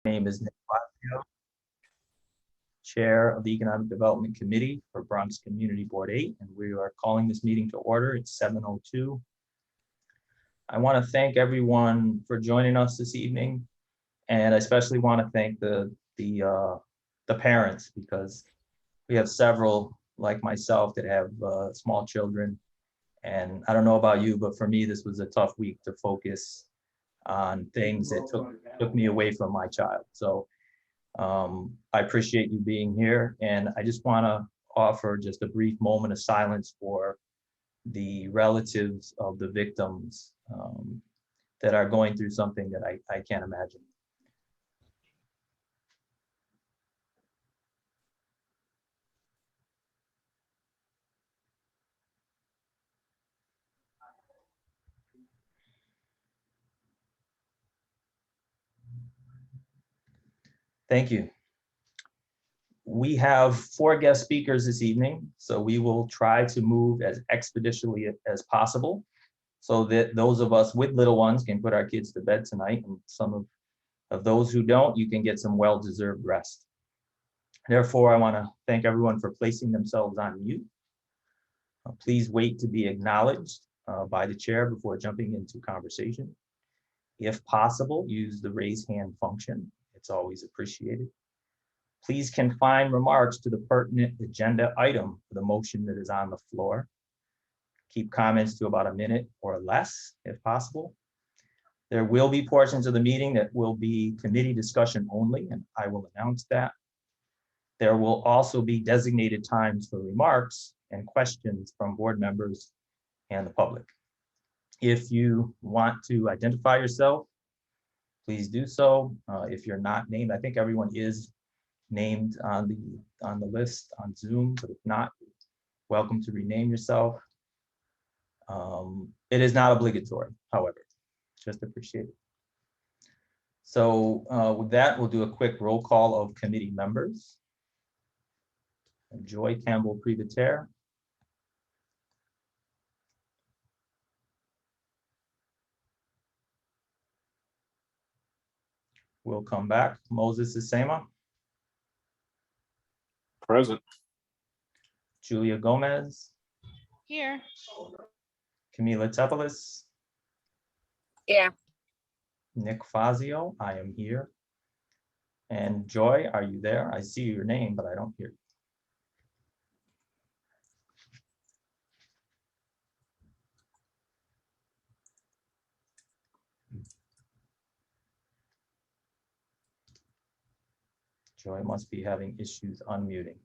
My name is Nick Fazio, Chair of the Economic Development Committee for Bronx Community Board 8, and we are calling this meeting to order. It's 7:02. I want to thank everyone for joining us this evening, and I especially want to thank the parents, because we have several like myself that have small children. And I don't know about you, but for me, this was a tough week to focus on things that took me away from my child. So I appreciate you being here, and I just want to offer just a brief moment of silence for the relatives of the victims that are going through something that I can't imagine. Thank you. We have 4 guest speakers this evening, so we will try to move as expeditiously as possible so that those of us with little ones can put our kids to bed tonight, and some of those who don't, you can get some well-deserved rest. Therefore, I want to thank everyone for placing themselves on mute. Please wait to be acknowledged by the chair before jumping into conversation. If possible, use the raise hand function. It's always appreciated. Please confine remarks to the pertinent agenda item for the motion that is on the floor. Keep comments to about a minute or less, if possible. There will be portions of the meeting that will be committee discussion only, and I will announce that. There will also be designated times for remarks and questions from board members and the public. If you want to identify yourself, please do so. If you're not named, I think everyone is named on the list on Zoom, but if not, welcome to rename yourself. It is not obligatory, however, just appreciate it. So with that, we'll do a quick roll call of committee members. Joy Campbell-Privateer. We'll come back. Moses Isema. Present. Julia Gomez. Here. Camila Tepelis. Yeah. Nick Fazio, I am here. And Joy, are you there? I see your name, but I don't hear you. Joy must be having issues unmuting.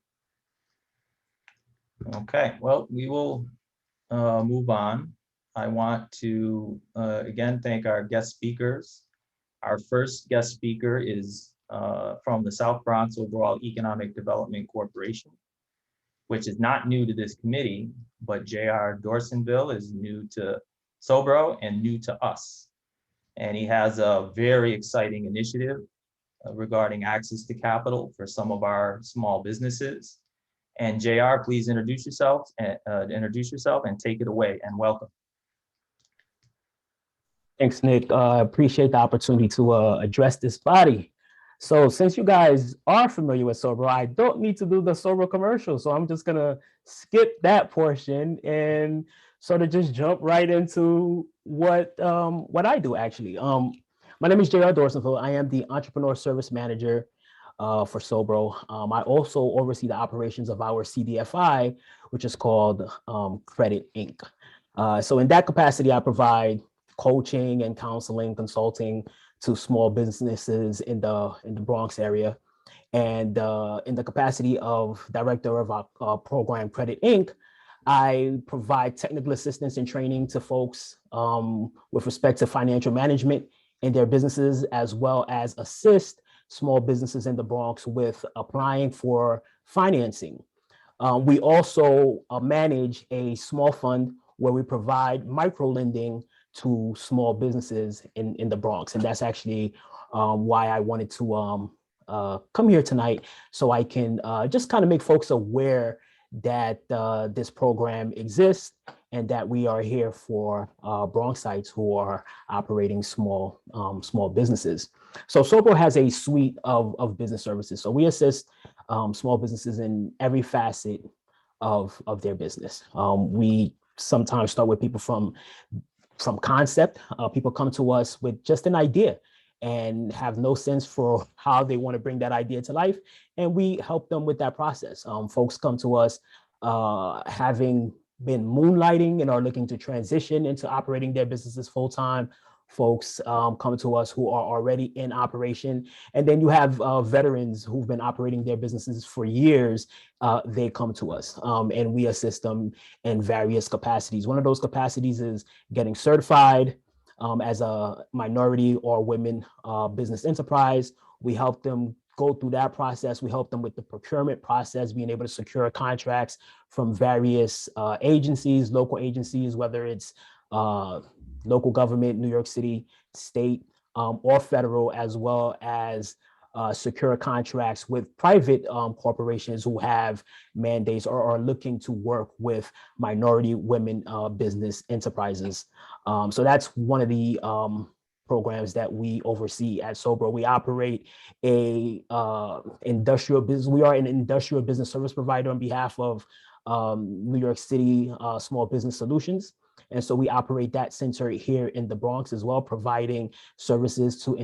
Okay, well, we will move on. I want to again thank our guest speakers. Our first guest speaker is from the South Bronx Overall Economic Development Corporation, which is not new to this committee, but J.R. Dorsonville is new to Sobro and new to us. And he has a very exciting initiative regarding access to capital for some of our small businesses. And JR, please introduce yourself and take it away, and welcome. Thanks, Nick. I appreciate the opportunity to address this body. So since you guys are familiar with Sobro, I don't need to do the Sobro commercial. So I'm just gonna skip that portion and sort of just jump right into what I do actually. My name is J.R. Dorsonville. I am the Entrepreneur Service Manager for Sobro. I also oversee the operations of our CDFI, which is called Credit Inc. So in that capacity, I provide coaching and counseling, consulting to small businesses in the Bronx area. And in the capacity of director of our program Credit Inc., I provide technical assistance and training to folks with respect to financial management in their businesses, as well as assist small businesses in the Bronx with applying for financing. We also manage a small fund where we provide micro lending to small businesses in the Bronx. And that's actually why I wanted to come here tonight, so I can just kind of make folks aware that this program exists and that we are here for Bronxites who are operating small businesses. So Sobro has a suite of business services. So we assist small businesses in every facet of their business. We sometimes start with people from concept. People come to us with just an idea and have no sense for how they want to bring that idea to life, and we help them with that process. Folks come to us having been moonlighting and are looking to transition into operating their businesses full time. Folks come to us who are already in operation. And then you have veterans who've been operating their businesses for years. They come to us and we assist them in various capacities. One of those capacities is getting certified as a minority or women business enterprise. We help them go through that process. We help them with the procurement process, being able to secure contracts from various agencies, local agencies, whether it's local government, New York City, state, or federal, as well as secure contracts with private corporations who have mandates or are looking to work with minority women business enterprises. So that's one of the programs that we oversee at Sobro. We operate a industrial business. We are an industrial business service provider on behalf of New York City Small Business Solutions. And so we operate that center here in the Bronx as well, providing services to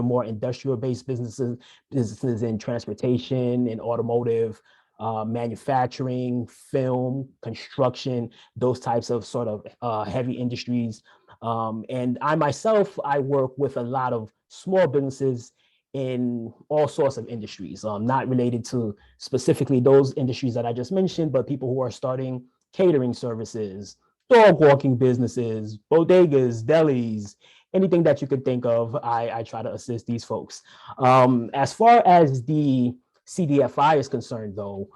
more industrial-based businesses in transportation and automotive, manufacturing, film, construction, those types of sort of heavy industries. And I work with a lot of small businesses in all sorts of industries, not related to specifically those industries that I just mentioned, but people who are starting catering services, dog walking businesses, bodegas, delis, anything that you could think of, I try to assist these folks. As far as the CDFI is concerned, though,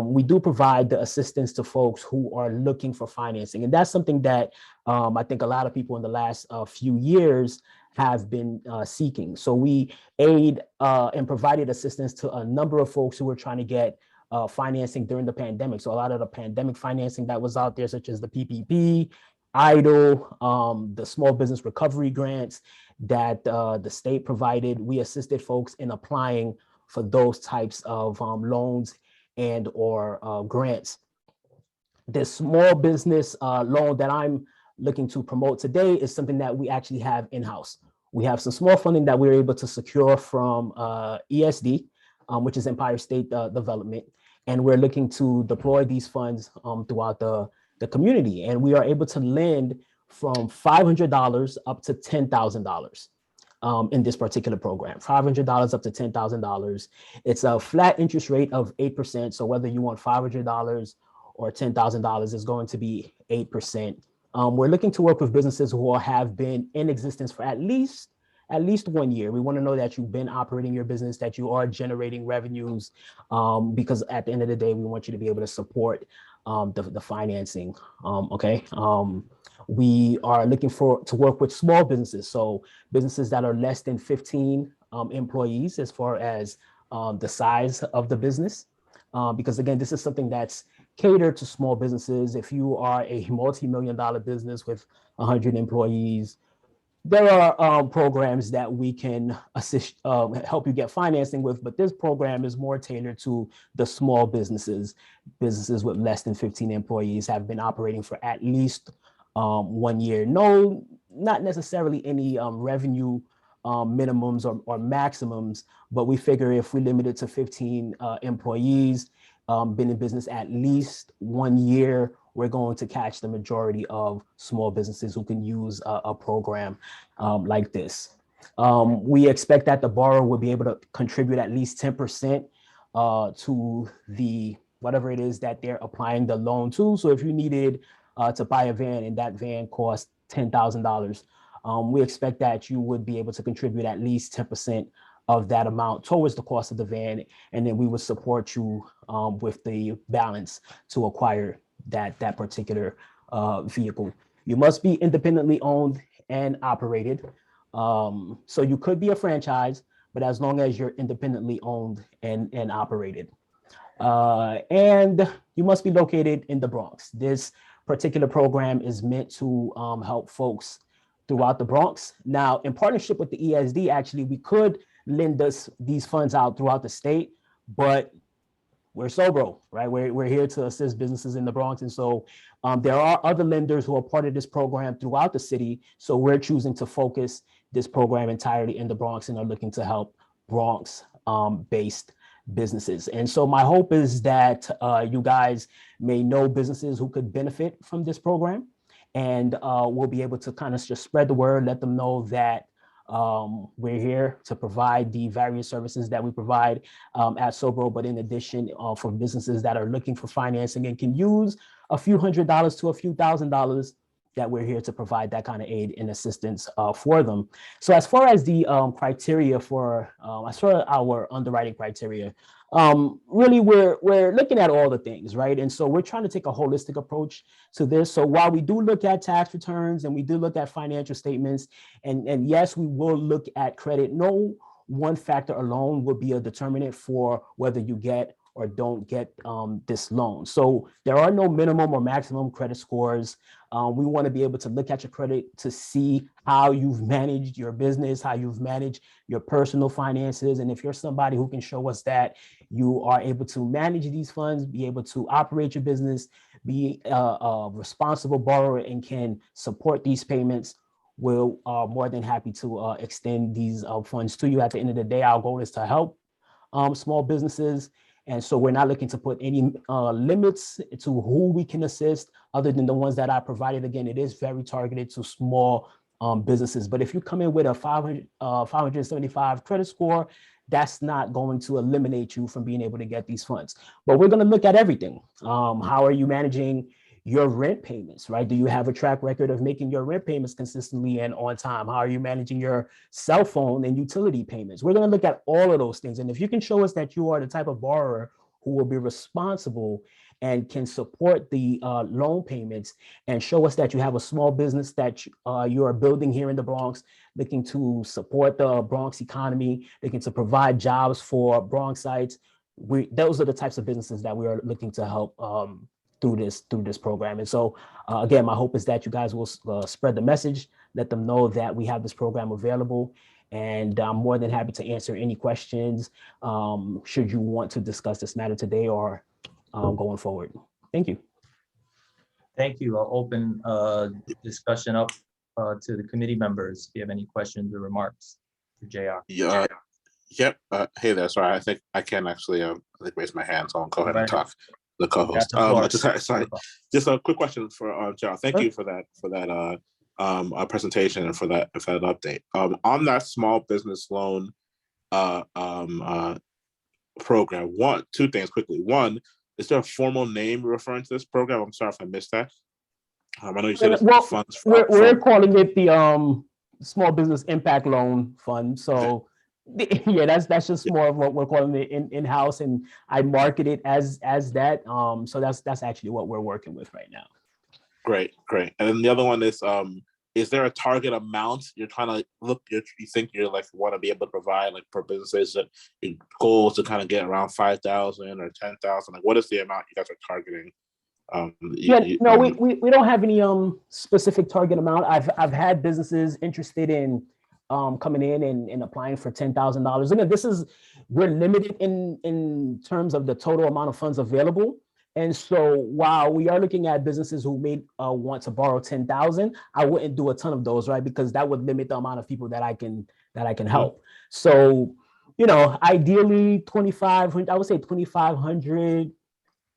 we do provide the assistance to folks who are looking for financing. And that's something that I think a lot of people in the last few years have been seeking. So we aid and provided assistance to a number of folks who were trying to get financing during the pandemic. So a lot of the pandemic financing that was out there, such as the PPP, EIDL, the small business recovery grants that the state provided, we assisted folks in applying for those types of loans and or grants. This small business loan that I'm looking to promote today is something that we actually have in-house. We have some small funding that we were able to secure from ESD, which is Empire State Development. And we're looking to deploy these funds throughout the community. And we are able to lend from $500 up to $10,000 in this particular program, $500 up to $10,000. It's a flat interest rate of 8%. So whether you want $500 or $10,000 is going to be 8%. We're looking to work with businesses who have been in existence for at least 1 year. We want to know that you've been operating your business, that you are generating revenues, because at the end of the day, we want you to be able to support the financing. Okay. We are looking to work with small businesses. So businesses that are less than 15 employees as far as the size of the business. Because again, this is something that's catered to small businesses. If you are a multi-million-dollar business with 100 employees, there are programs that we can assist, help you get financing with, but this program is more tailored to the small businesses. Businesses with less than 15 employees have been operating for at least 1 year. No, not necessarily any revenue minimums or maximums, but we figure if we limit it to 15 employees, been in business at least 1 year, we're going to catch the majority of small businesses who can use a program like this. We expect that the borrower will be able to contribute at least 10% to the whatever it is that they're applying the loan to. So if you needed to buy a van and that van cost $10,000, we expect that you would be able to contribute at least 10% of that amount towards the cost of the van, and then we would support you with the balance to acquire that particular vehicle. You must be independently owned and operated. So you could be a franchise, but as long as you're independently owned and operated. And you must be located in the Bronx. This particular program is meant to help folks throughout the Bronx. Now, in partnership with the ESD, actually, we could lend us these funds out throughout the state, but we're Sobro, right? We're here to assist businesses in the Bronx. And so there are other lenders who are part of this program throughout the city. So we're choosing to focus this program entirely in the Bronx and are looking to help Bronx based businesses. And so my hope is that you guys may know businesses who could benefit from this program, and we'll be able to kind of just spread the word, let them know that we're here to provide the various services that we provide at Sobro, but in addition, for businesses that are looking for financing and can use a few $100s to a few $1,000s, that we're here to provide that kind of aid and assistance for them. So as far as the criteria for, as far as our underwriting criteria, really we're looking at all the things, right? And so we're trying to take a holistic approach to this. So while we do look at tax returns and we do look at financial statements, and yes, we will look at credit, no one factor alone will be a determinant for whether you get or don't get this loan. So there are no minimum or maximum credit scores. We want to be able to look at your credit to see how you've managed your business, how you've managed your personal finances. And if you're somebody who can show us that you are able to manage these funds, be able to operate your business, be a responsible borrower and can support these payments, we're more than happy to extend these funds to you. At the end of the day, our goal is to help small businesses. And so we're not looking to put any limits to who we can assist other than the ones that I provided. Again, it is very targeted to small businesses. But if you come in with a 575 credit score, that's not going to eliminate you from being able to get these funds. But we're going to look at everything. How are you managing your rent payments, right? Do you have a track record of making your rent payments consistently and on time? How are you managing your cell phone and utility payments? We're going to look at all of those things. And if you can show us that you are the type of borrower who will be responsible and can support the loan payments, and show us that you have a small business that you are building here in the Bronx, looking to support the Bronx economy, looking to provide jobs for Bronxites, those are the types of businesses that we are looking to help through this program. And so again, my hope is that you guys will spread the message, let them know that we have this program available, and I'm more than happy to answer any questions should you want to discuss this matter today or going forward. Thank you. Thank you. I'll open discussion up to the committee members. If you have any questions or remarks for JR. Yeah. Yep. Hey there. Sorry, I think I can actually raise my hand, so I'll go ahead and talk. The co-host. Just a quick question for JR. Thank you for that presentation and for that update. On that small business loan program, two things quickly. One, is there a formal name referring to this program? I'm sorry if I missed that. I know you said it's funds. We're calling it the Small Business Impact Loan Fund. So yeah, that's just more of what we're calling it in-house, and I market it as that. So that's actually what we're working with right now. Great. And then the other one is there a target amount you're trying to look? You think you're want to be able to provide per businesses? That your goal is to kind of get around 5,000 or 10,000. What is the amount you guys are targeting? We don't have any specific target amount. I've had businesses interested in coming in and applying for $10,000. Again, we're limited in terms of the total amount of funds available. And so while we are looking at businesses who may want to borrow 10,000, I wouldn't do a ton of those, right? Because that would limit the amount of people that I can help. So, ideally 2,500, I would say 2,500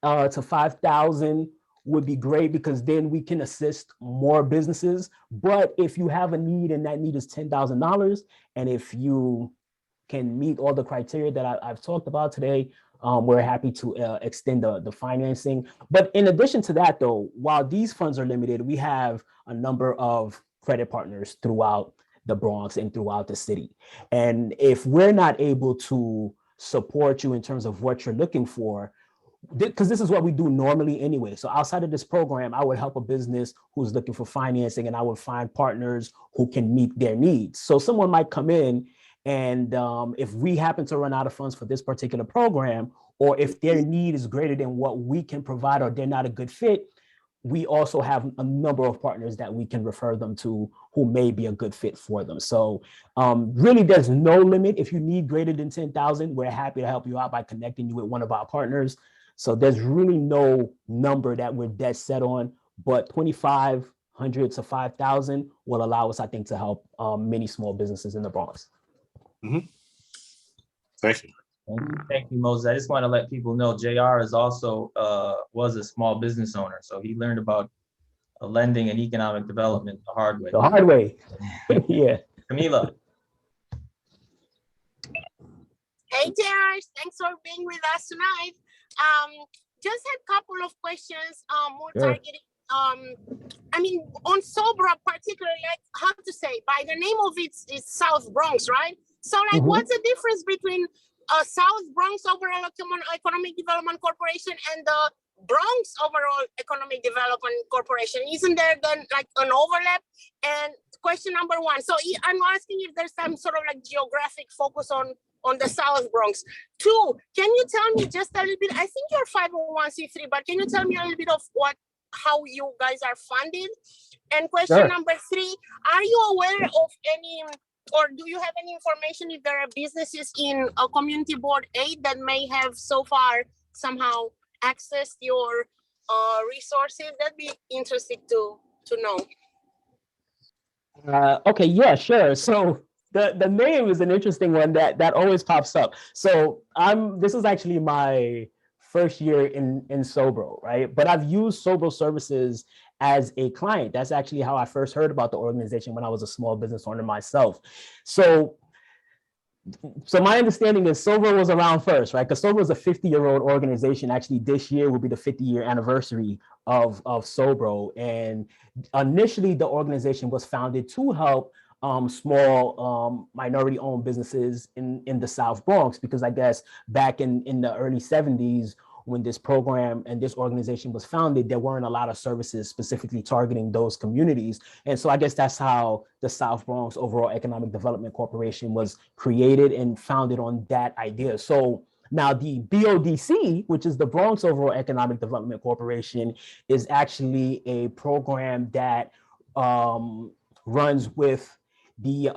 to 5,000 would be great, because then we can assist more businesses. But if you have a need and that need is $10,000, and if you can meet all the criteria that I've talked about today, we're happy to extend the financing. But in addition to that, though, while these funds are limited, we have a number of credit partners throughout the Bronx and throughout the city. And if we're not able to support you in terms of what you're looking for, because this is what we do normally anyway. So outside of this program, I would help a business who's looking for financing, and I would find partners who can meet their needs. So someone might come in, and if we happen to run out of funds for this particular program, or if their need is greater than what we can provide, or they're not a good fit, we also have a number of partners that we can refer them to who may be a good fit for them. So really there's no limit. If you need greater than 10,000, we're happy to help you out by connecting you with one of our partners. So there's really no number that we're dead set on, but 2,500 to 5,000 will allow us, I think, to help many small businesses in the Bronx. Mm-hmm. Thank you. Thank you, Moses. I just want to let people know JR is also was a small business owner, so he learned about lending and economic development the hard way. The hard way. Yeah. Camila. Hey, JR, thanks for being with us tonight. Just a couple of questions, more Sure. targeting. I mean, on Sobra particularly, like how to say, by the name of it is South Bronx, right? So like, what's the difference between South Bronx Overall Economic Development Corporation and the Bronx Overall Economic Development Corporation? Isn't there then like an overlap? And question number one, so I'm asking if there's some sort of like geographic focus on the South Bronx. Two, can you tell me just a little bit, I think you're 501c3, but can you tell me a little bit of how you guys are funded? And question number three, are you aware of any, or do you have any information if there are businesses in a community board 8 that may have so far somehow accessed your resources? That'd be interesting to know. Okay, yeah, sure. So the name is an interesting one that always pops up. So this is actually my first year in Sobro, right? But I've used Sobro services as a client. That's actually how I first heard about the organization when I was a small business owner myself. So my understanding is Sobro was around first, right? Because Sobro is a 50-year-old organization. Actually, this year will be the 50-year anniversary of Sobro. And initially, the organization was founded to help small minority-owned businesses in the South Bronx, because I guess back in the early 70s, when this program and this organization was founded, there weren't a lot of services specifically targeting those communities. And so I guess that's how the South Bronx Overall Economic Development Corporation was created and founded on that idea. So now the BODC, which is the Bronx Overall Economic Development Corporation, is actually a program that runs with the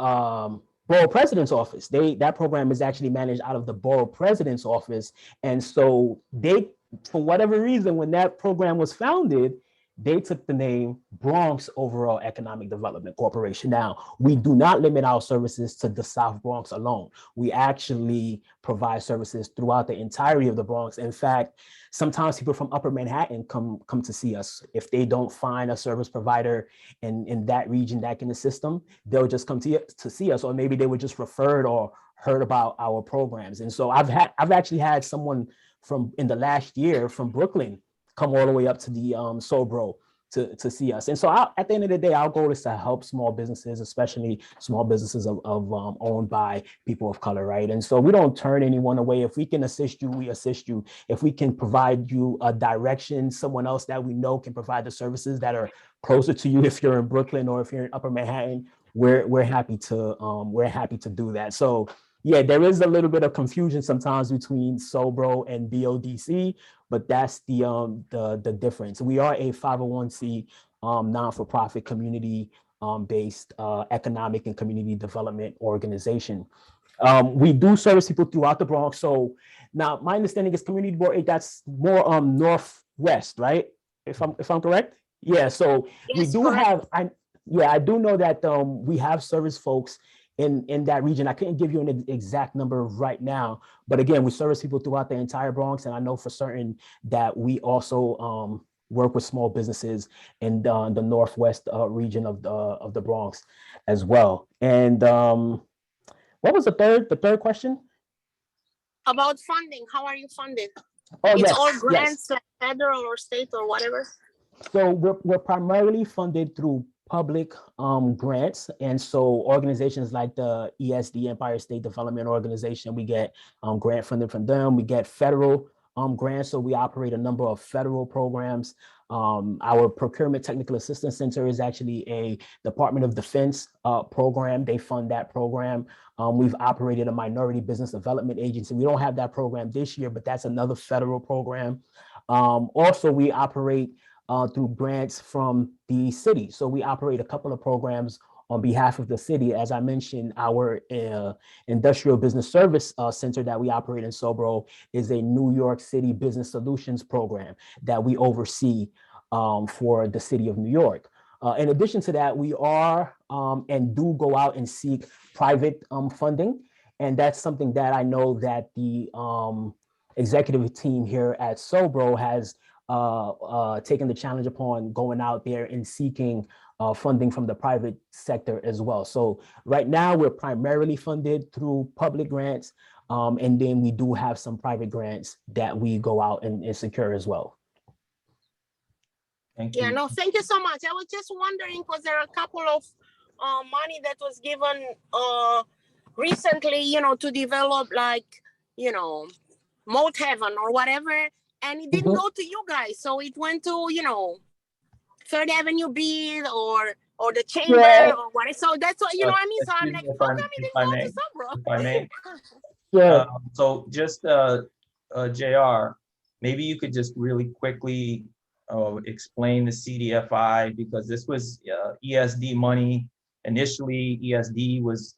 Borough President's Office. That program is actually managed out of the Borough President's Office. And so they, for whatever reason, when that program was founded, they took the name Bronx Overall Economic Development Corporation. Now, we do not limit our services to the South Bronx alone. We actually provide services throughout the entirety of the Bronx. In fact, sometimes people from Upper Manhattan come to see us. If they don't find a service provider in that region that can assist them, they'll just come to see us, or maybe they were just referred or heard about our programs. And so I've actually had someone in the last year from Brooklyn come all the way up to the Sobro to see us. And so at the end of the day, our goal is to help small businesses, especially small businesses owned by people of color, right? And so we don't turn anyone away. If we can assist you, we assist you. If we can provide you a direction, someone else that we know can provide the services that are closer to you, if you're in Brooklyn or if you're in Upper Manhattan, we're happy to do that. So yeah, there is a little bit of confusion sometimes between Sobro and BODC, but that's the difference. We are a 501c non-for-profit community based economic and community development organization. We do service people throughout the Bronx. So now my understanding is Community Board 8, that's more northwest, right? If I'm correct? Yeah. So yes, we do have. I do know that we have service folks in that region. I couldn't give you an exact number right now, but again, we service people throughout the entire Bronx, and I know for certain that we also work with small businesses in the northwest region of the Bronx as well. And what was the third question? About funding. How are you funded? Oh, it's yes, all grants, yes. like federal or state or whatever. So we're primarily funded through public grants, and so organizations like the ESD, Empire State Development Organization, we get grant funding from them. We get federal grants, so we operate a number of federal programs. Our Procurement Technical Assistance Center is actually a Department of Defense program. They fund that program. We've operated a Minority Business Development Agency. We don't have that program this year, but that's another federal program. Also, we operate through grants from the city. So we operate a couple of programs on behalf of the city. As I mentioned, our industrial business service center that we operate in Sobro is a New York City Business Solutions program that we oversee for the city of New York. In addition to that, we are and do go out and seek private funding. And that's something that I know that the executive team here at Sobro has taken the challenge upon going out there and seeking funding from the private sector as well. So right now we're primarily funded through public grants, and then we do have some private grants that we go out and secure as well. Thank you. Yeah, no, thank you so much. I was just wondering because there are a couple of money that was given recently, you know, to develop like, you know, Moat Heaven or whatever, and it didn't go to you guys. So it went to, you know, Third Avenue B or the Chamber or whatever. So that's what, you know what I mean? So I'm like, how come it didn't go to Sobro? If I may. Yeah. So just JR, maybe you could just really quickly explain the CDFI, because this was ESD money. Initially, ESD was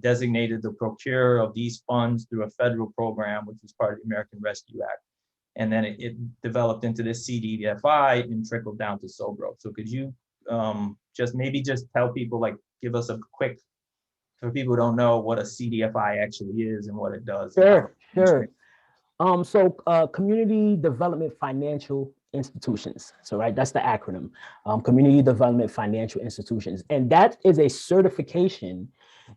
designated the procurer of these funds through a federal program, which was part of the American Rescue Act. And then it developed into this CDFI and trickled down to Sobro. So could you just tell people, like, give us a quick, for people who don't know what a CDFI actually is and what it does? Sure. So Community Development Financial Institutions. So right, that's the acronym, Community Development Financial Institutions. And that is a certification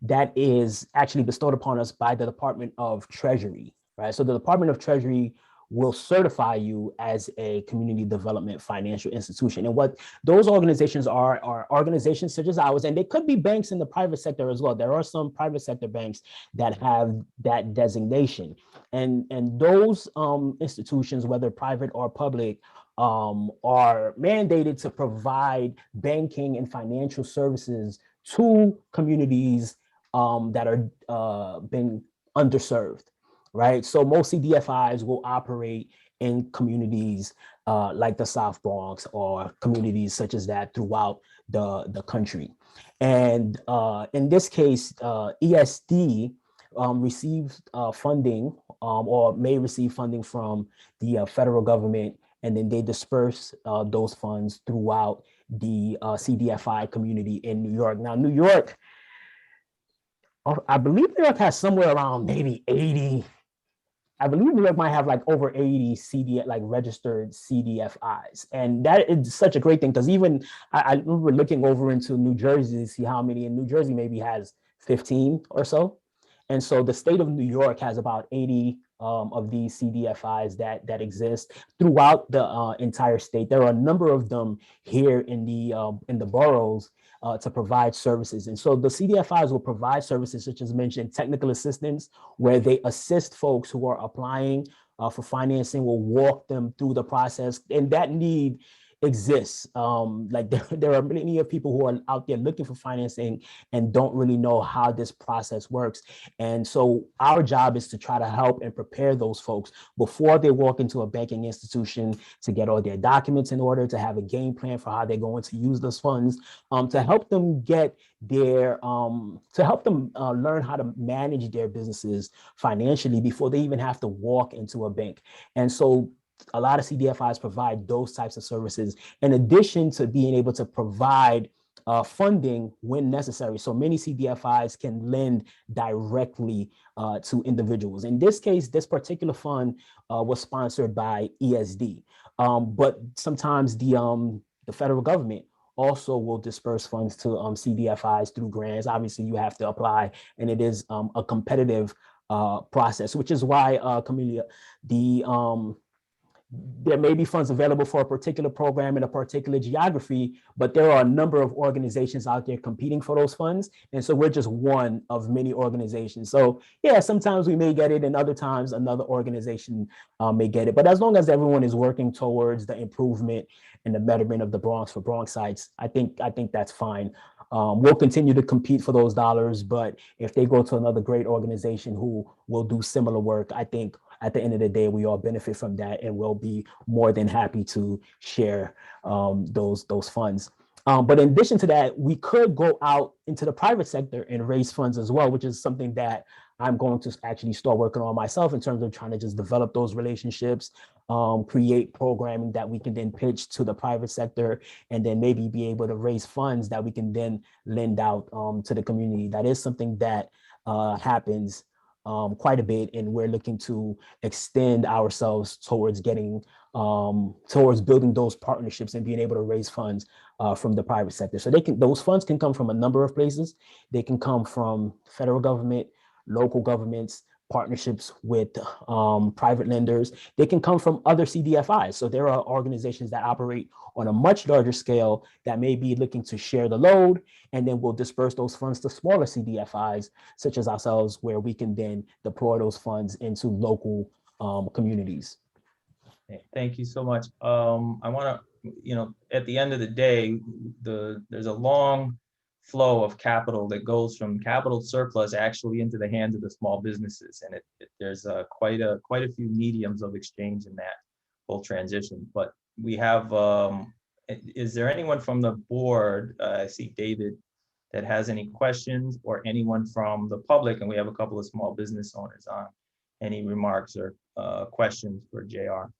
that is actually bestowed upon us by the Department of Treasury, right? So the Department of Treasury will certify you as a community development financial institution. And what those organizations are organizations such as ours, and they could be banks in the private sector as well. There are some private sector banks that have that designation. And those institutions, whether private or public, are mandated to provide banking and financial services to communities that are being underserved. Right. So most CDFIs will operate in communities like the South Bronx or communities such as that throughout the country. And in this case, ESD receives funding or may receive funding from the federal government, and then they disperse those funds throughout the CDFI community in New York. Now, New York, I believe New York has somewhere around maybe 80. I believe New York might have like over 80 registered CDFIs. And that is such a great thing, because even I remember looking over into New Jersey to see how many, and New Jersey maybe has 15 or so. And so the state of New York has about 80 of these CDFIs that exist throughout the entire state. There are a number of them here in the boroughs to provide services. And so the CDFIs will provide services such as mentioned, technical assistance, where they assist folks who are applying for financing, will walk them through the process. And that need exists. Like there are many of people who are out there looking for financing and don't really know how this process works. And so our job is to try to help and prepare those folks before they walk into a banking institution, to get all their documents in order, to have a game plan for how they're going to use those funds, to help them get their, to help them learn how to manage their businesses financially before they even have to walk into a bank. And so a lot of CDFIs provide those types of services, in addition to being able to provide funding when necessary. So many CDFIs can lend directly to individuals. In this case, this particular fund was sponsored by ESD, but sometimes the federal government also will disperse funds to CDFIs through grants. Obviously, you have to apply, and it is a competitive process, which is why there may be funds available for a particular program in a particular geography, but there are a number of organizations out there competing for those funds. And so we're just one of many organizations. So yeah, sometimes we may get it, and other times another organization may get it. But as long as everyone is working towards the improvement and the betterment of the Bronx for Bronxites, I think that's fine. We'll continue to compete for those dollars, but if they go to another great organization who will do similar work, I think at the end of the day, we all benefit from that, and we'll be more than happy to share those funds. But in addition to that, we could go out into the private sector and raise funds as well, which is something that I'm going to actually start working on myself in terms of trying to just develop those relationships, create programming that we can then pitch to the private sector, and then maybe be able to raise funds that we can then lend out to the community. That is something that happens quite a bit, and we're looking to extend ourselves towards getting towards building those partnerships and being able to raise funds from the private sector. So those funds can come from a number of places. They can come from federal government, local governments, partnerships with private lenders. They can come from other CDFIs. So there are organizations that operate on a much larger scale that may be looking to share the load, and then we'll disperse those funds to smaller CDFIs, such as ourselves, where we can then deploy those funds into local communities. Thank you so much. I want to, at the end of the day, there's a long flow of capital that goes from capital surplus actually into the hands of the small businesses, and there's quite a few mediums of exchange in that whole transition. But we have, is there anyone from the board? I see David that has any questions, or anyone from the public, and we have a couple of small business owners on. Any remarks or questions for JR?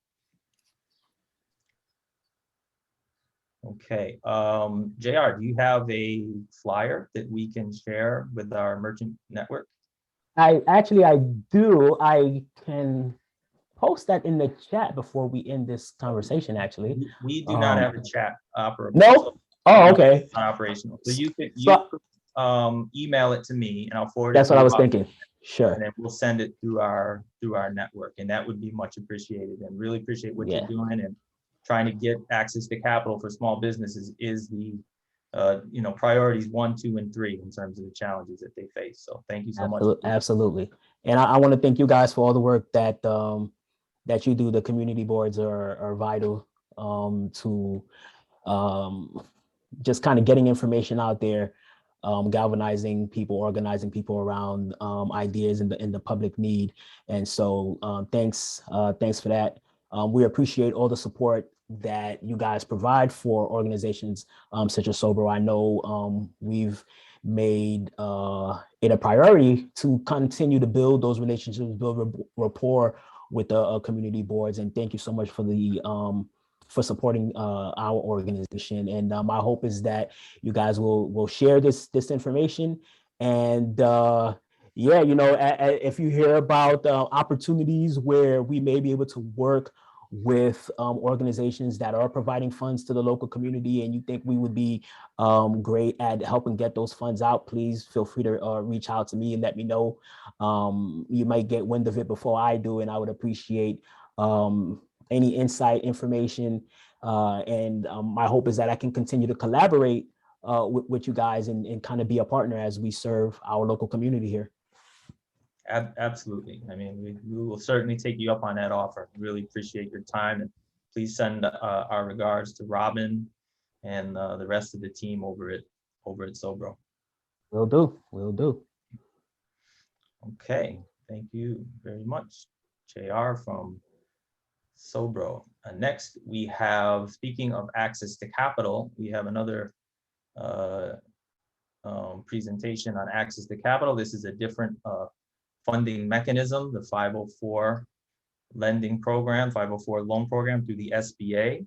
Okay, JR, do you have a flyer that we can share with our merchant network? I do. I can post that in the chat before we end this conversation, actually. We do not have a chat operable. No? Oh, okay. Not operational. So you could email it to me, and I'll forward it. That's what I was thinking. Sure. And then we'll send it through our network, and that would be much appreciated, and really appreciate what you're doing, and trying to get access to capital for small businesses is the priorities 1, 2, and 3 in terms of the challenges that they face. So thank you so much. Absolutely. And I want to thank you guys for all the work that that you do. The community boards are vital to just kind of getting information out there, galvanizing people, organizing people around ideas in the public need. And so thanks for that. We appreciate all the support that you guys provide for organizations such as Sobro. I know we've made it a priority to continue to build those relationships, build rapport with the community boards. And thank you so much for supporting our organization. And my hope is that you guys will share this information. And if you hear about opportunities where we may be able to work with organizations that are providing funds to the local community, and you think we would be great at helping get those funds out, please feel free to reach out to me and let me know. You might get wind of it before I do, and I would appreciate any insight, information, and my hope is that I can continue to collaborate with you guys and kind of be a partner as we serve our local community here. Absolutely. I mean, we will certainly take you up on that offer. Really appreciate your time, and please send our regards to Robin and the rest of the team over at Sobro. Will do. Okay, thank you very much, JR from Sobro. Next, we have, speaking of access to capital, we have another presentation on access to capital. This is a different funding mechanism, the 504 lending program, 504 loan program through the SBA.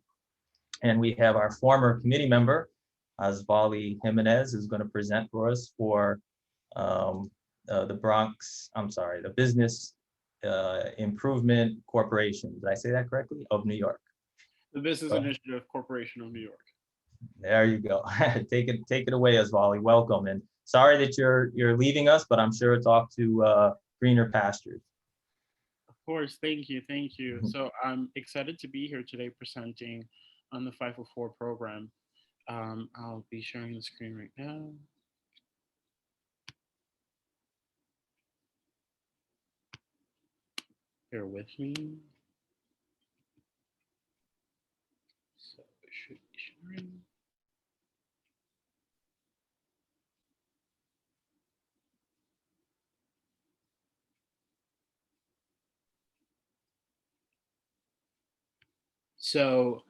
And we have our former committee member, Osvaldo Jimenez, who's going to present for us for the Business Improvement Corporation. Did I say that correctly? Of New York. The Business Initiative Corporation of New York. There you go. Take it away, Osvaldo. Welcome, and sorry that you're leaving us, but I'm sure it's off to greener pastures. Of course, thank you. So I'm excited to be here today presenting on the 504 program. I'll be sharing the screen right now. Bear with me. So it should be sharing. So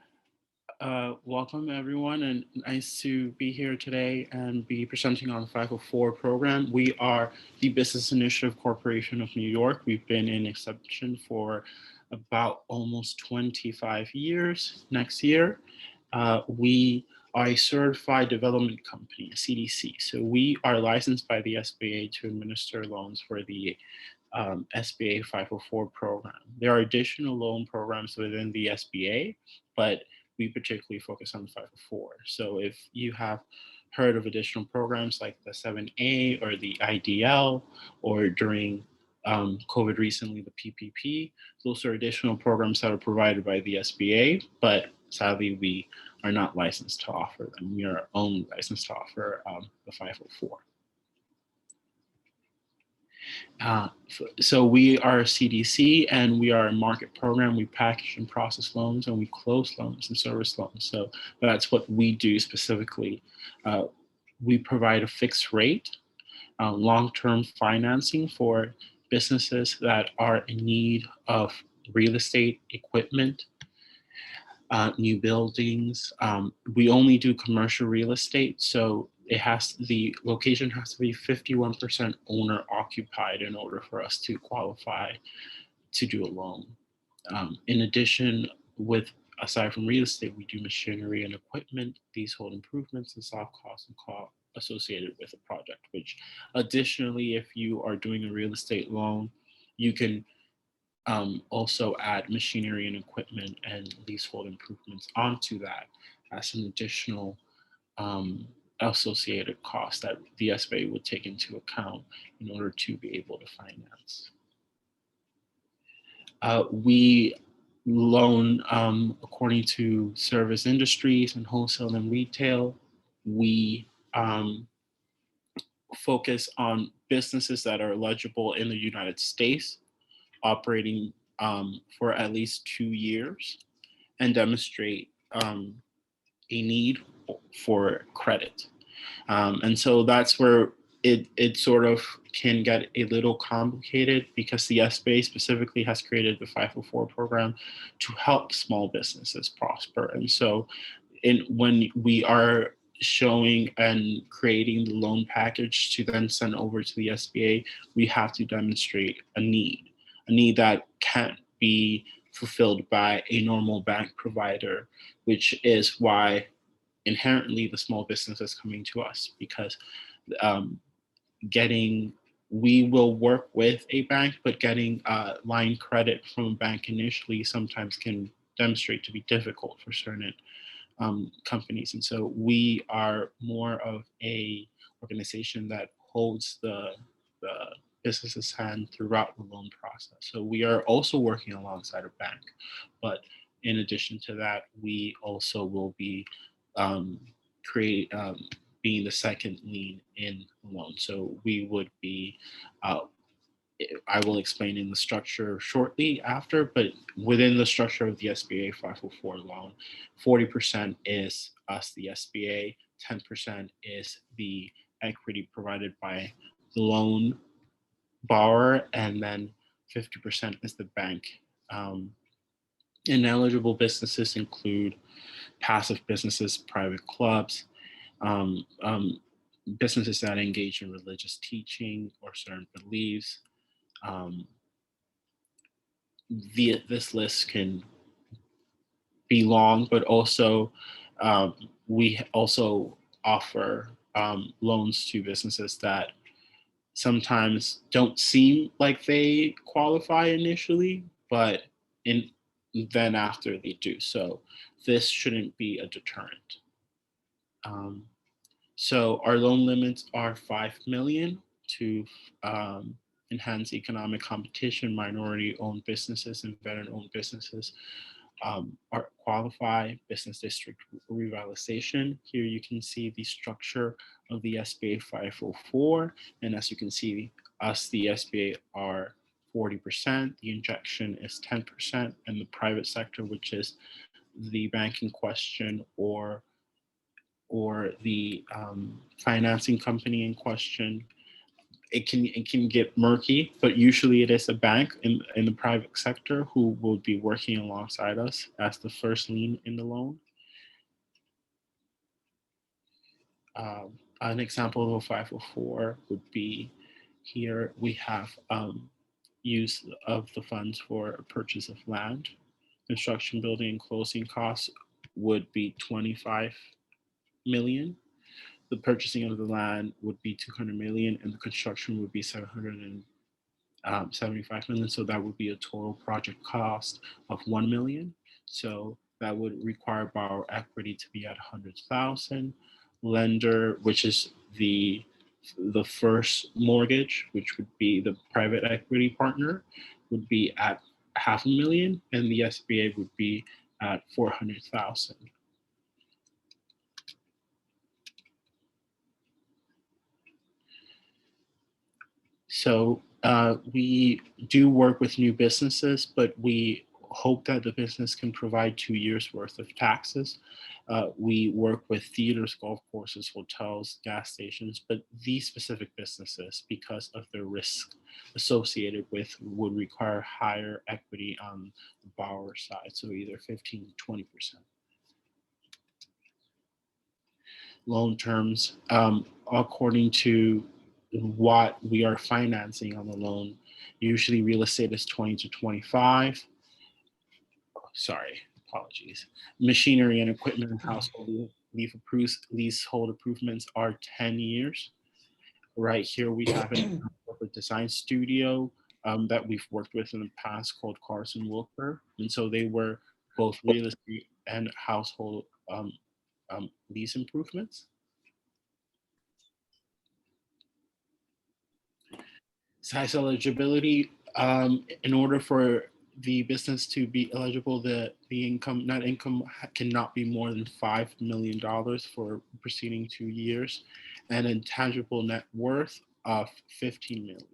welcome everyone, and nice to be here today and be presenting on the 504 program. We are the Business Initiative Corporation of New York. We've been in exception for about almost 25 years next year. We are a certified development company, a CDC. So we are licensed by the SBA to administer loans for the SBA 504 program. There are additional loan programs within the SBA, but we particularly focus on 504. So if you have heard of additional programs like the 7A or the IDL, or during COVID recently, the PPP, those are additional programs that are provided by the SBA, but sadly we are not licensed to offer them. We are only licensed to offer the 504. So we are a CDC, and we are a market program. We package and process loans, and we close loans and service loans. So that's what we do specifically. We provide a fixed rate, long-term financing for businesses that are in need of real estate, equipment, new buildings. We only do commercial real estate, so the location has to be 51% owner occupied in order for us to qualify to do a loan. In addition, aside from real estate, we do machinery and equipment, leasehold improvements, and soft costs and costs associated with a project, which additionally, if you are doing a real estate loan, you can also add machinery and equipment and leasehold improvements onto that as an additional associated cost that the SBA would take into account in order to be able to finance. We loan according to service industries and wholesale and retail. We focus on businesses that are eligible in the United States, operating for at least 2 years, and demonstrate a need for credit. And so that's where it sort of can get a little complicated, because the SBA specifically has created the 504 program to help small businesses prosper. And so when we are showing and creating the loan package to then send over to the SBA, we have to demonstrate a need that can't be fulfilled by a normal bank provider, which is why inherently the small business is coming to us, because we will work with a bank, but getting line credit from a bank initially sometimes can demonstrate to be difficult for certain companies. And so we are more of a organization that holds the business's hand throughout the loan process. So we are also working alongside a bank, but in addition to that, we also will be being the second lien in the loan. So we would be, I will explain in the structure shortly after, but within the structure of the SBA 504 loan, 40% is us, the SBA, 10% is the equity provided by the loan borrower, and then 50% is the bank. Ineligible businesses include passive businesses, private clubs, businesses that engage in religious teaching or certain beliefs. This list can be long, but also we also offer loans to businesses that sometimes don't seem like they qualify initially, but then after they do. So this shouldn't be a deterrent. So our loan limits are $5 million to enhance economic competition. Minority-owned businesses and veteran-owned businesses are qualify. Business district revitalization. Here you can see the structure of the SBA 504, and as you can see, us, the SBA, are 40%. The injection is 10%, and the private sector, which is the bank in question or the financing company in question, it can get murky, but usually it is a bank in the private sector who will be working alongside us as the first lien in the loan. An example of 504 would be here we have use of the funds for purchase of land. Construction, building, and closing costs would be 25 million. The purchasing of the land would be 200 million, and the construction would be 775 million. So that would be a total project cost of 1 million. So that would require borrower equity to be at 100,000. Lender, which is the first mortgage, which would be the private equity partner, would be at 500,000, and the SBA would be at 400,000. So we do work with new businesses, but we hope that the business can provide 2 years worth of taxes. We work with theaters, golf courses, hotels, gas stations, but these specific businesses, because of the risk associated with, would require higher equity on the borrower side, so either 15 to 20%. Loan terms, according to what we are financing on the loan, usually real estate is 20 to 25. Sorry, apologies. Machinery and equipment and household leasehold improvements are 10 years. Right here we have a design studio that we've worked with in the past called Carson Wilker. And so they were both real estate and household lease improvements. Size eligibility, in order for the business to be eligible, the net income cannot be more than $5 million for preceding 2 years, and a tangible net worth of 15 million.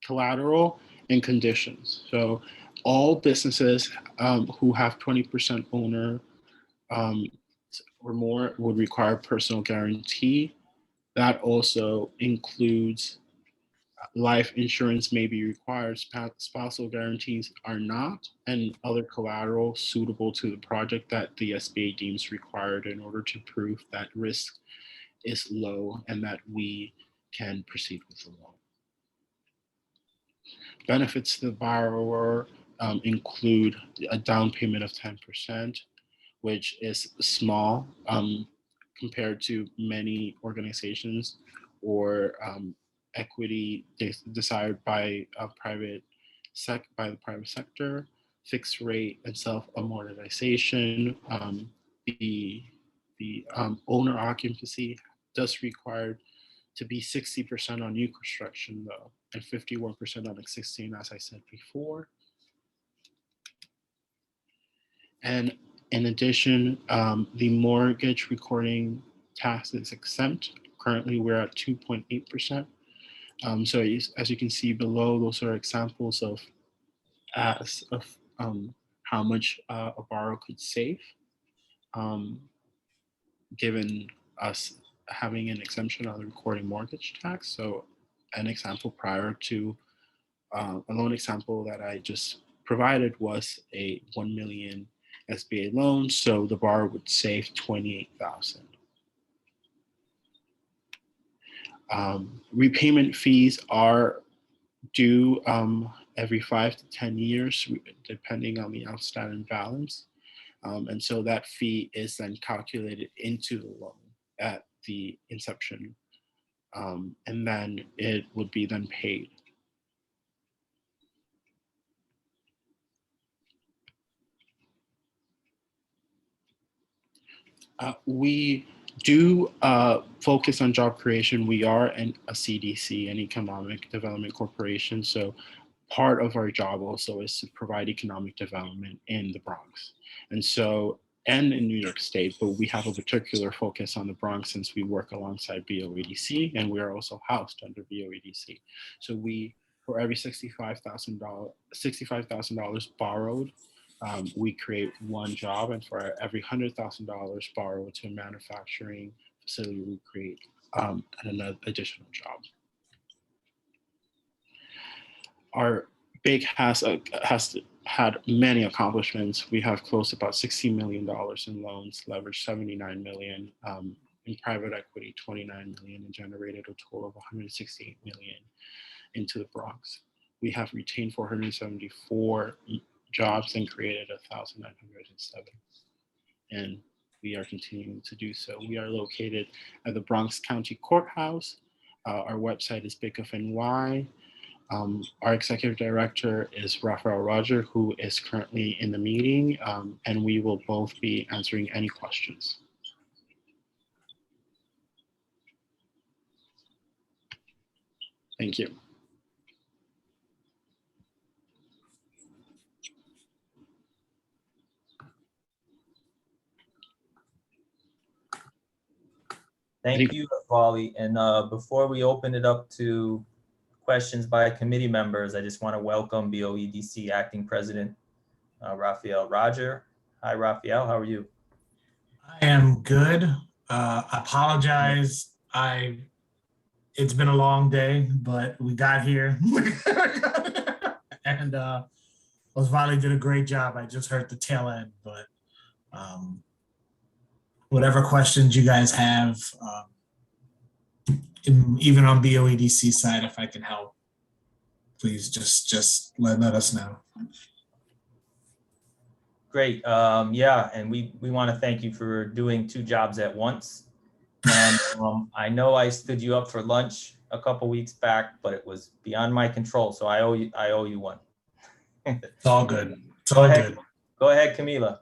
Collateral and conditions. So all businesses who have 20% owner or more would require personal guarantee. That also includes life insurance may be required, spousal guarantees are not, and other collateral suitable to the project that the SBA deems required in order to prove that risk is low and that we can proceed with the loan. Benefits to the borrower include a down payment of 10%, which is small compared to many organizations, or equity desired by the private sector, fixed rate and self-amortization. The owner occupancy does require to be 60% on new construction though, and 51% on existing, as I said before. And in addition, the mortgage recording tax is exempt. Currently, we're at 2.8%. So as you can see below, those are examples of how much a borrower could save, given us having an exemption on the recording mortgage tax. So an example prior to a loan example that I just provided was a 1 million SBA loan. So the borrower would save 28,000. Repayment fees are due every 5 to 10 years, depending on the outstanding balance. And so that fee is then calculated into the loan at the inception, and then it would be then paid. We do focus on job creation. We are a CDC, an Economic Development Corporation. So part of our job also is to provide economic development in the Bronx. And so, and in New York State, but we have a particular focus on the Bronx since we work alongside BOEDC, and we are also housed under BOEDC. So we, for every $65,000 borrowed, we create one job, and for every $100,000 borrowed to a manufacturing facility, we create and another additional job. Our BIC has had many accomplishments. We have closed about $60 million in loans, leveraged 79 million in private equity, 29 million, and generated a total of 168 million into the Bronx. We have retained 474 jobs and created 1,907. And we are continuing to do so. We are located at the Bronx County Courthouse. Our website is BIC of NY. Our executive director is Rafael Roger, who is currently in the meeting, and we will both be answering any questions. Thank you. Thank you, Wally. And before we open it up to questions by committee members, I just want to welcome BOEDC Acting President Rafael Roger. Hi, Rafael. How are you? I am good. Apologize. It's been a long day, but we got here. And Osvaldo did a great job. I just heard the tail end, but whatever questions you guys have, even on BOEDC side, if I can help, please just let us know. Great. Yeah, and we want to thank you for doing 2 jobs at once. And I know I stood you up for lunch a couple weeks back, but it was beyond my control, so I owe you one. It's all good. It's all good. Go ahead, Camila.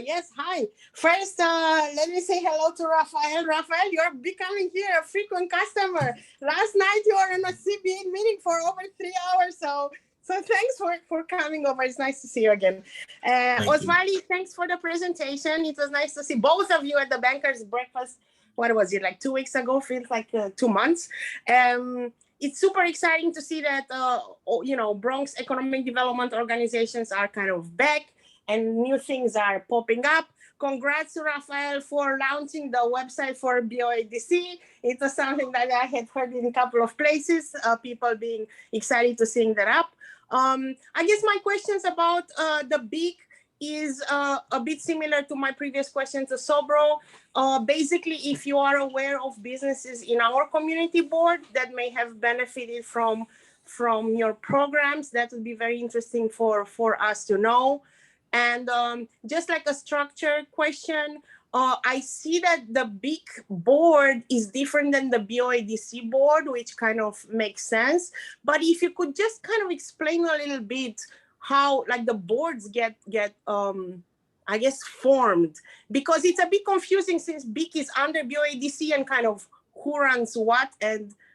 Yes, hi. First, let me say hello to Rafael. Rafael, you're becoming here a frequent customer. Last night you were in a CBA meeting for over 3 hours, so thanks for coming over. It's nice to see you again. Osvaldo, thanks for the presentation. It was nice to see both of you at the Bankers Breakfast. What was it, like 2 weeks ago? Feels like 2 months. It's super exciting to see that, Bronx economic development organizations are kind of back and new things are popping up. Congrats to Rafael for launching the website for BOEDC. It was something that I had heard in a couple of places, people being excited to seeing that up. I guess my questions about the BIC is a bit similar to my previous question to Sobro. Basically, if you are aware of businesses in our community board that may have benefited from your programs, that would be very interesting for us to know. And just like a structured question, I see that the BIC board is different than the BOEDC board, which kind of makes sense. But if you could just kind of explain a little bit how like the boards get I guess formed, because it's a bit confusing since BIC is under BOEDC and kind of who runs what.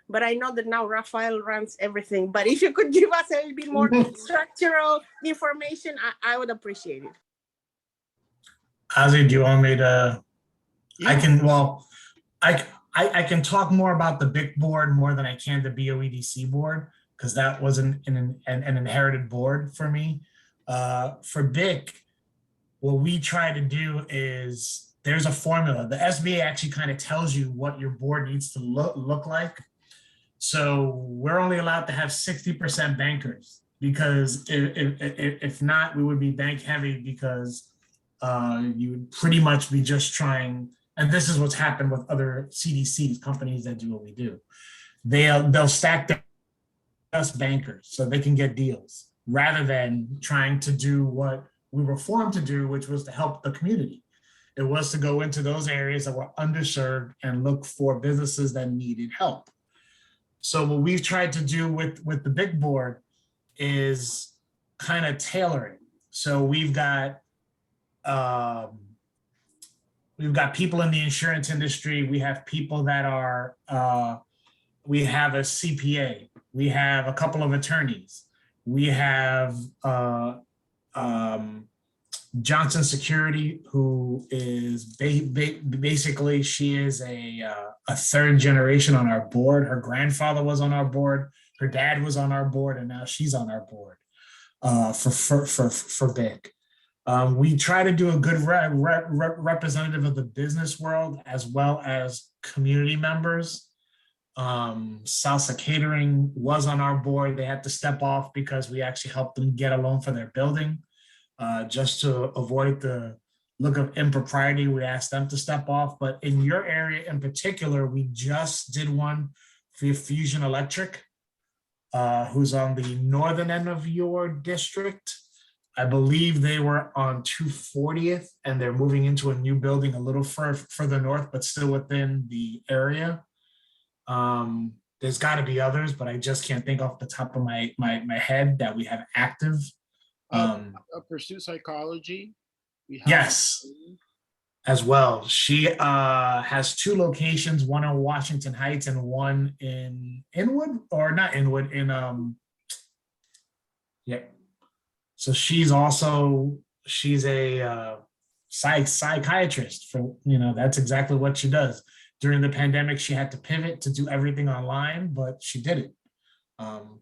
But I know that now Rafael runs everything. But if you could give us a little bit more structural information, I would appreciate it. Ozzy, do you want me to? Yeah. I can talk more about the BIC board more than I can the BOEDC board, because that was an inherited board for me. For BIC, what we try to do is there's a formula. The SBA actually kind of tells you what your board needs to look like. So we're only allowed to have 60% bankers, because if not, we would be bank heavy, because you would pretty much be just trying, and this is what's happened with other CDCs, companies that do what we do. They'll stack us bankers so they can get deals, rather than trying to do what we were formed to do, which was to help the community. It was to go into those areas that were underserved and look for businesses that needed help. So what we've tried to do with the BIC board is kind of tailor it. So we've got people in the insurance industry. We have people that are, we have a CPA. We have a couple of attorneys. We have Johnson Security, who is basically, she is a third generation on our board. Her grandfather was on our board, her dad was on our board, and now she's on our board for BIC. We try to do a good representative of the business world as well as community members. Salsa Catering was on our board. They had to step off because we actually helped them get a loan for their building. Just to avoid the look of impropriety, we asked them to step off. But in your area in particular, we just did one for Fusion Electric, who's on the northern end of your district. I believe they were on 240th and they're moving into a new building a little further north, but still within the area. There's got to be others, but I just can't think off the top of my head that we have active. Pursue Psychology. Yes, as well. She has 2 locations, one in Washington Heights and one in Inwood, or not Inwood, in yeah. So she's a psychiatrist for, that's exactly what she does. During the pandemic, she had to pivot to do everything online, but she did it. I'm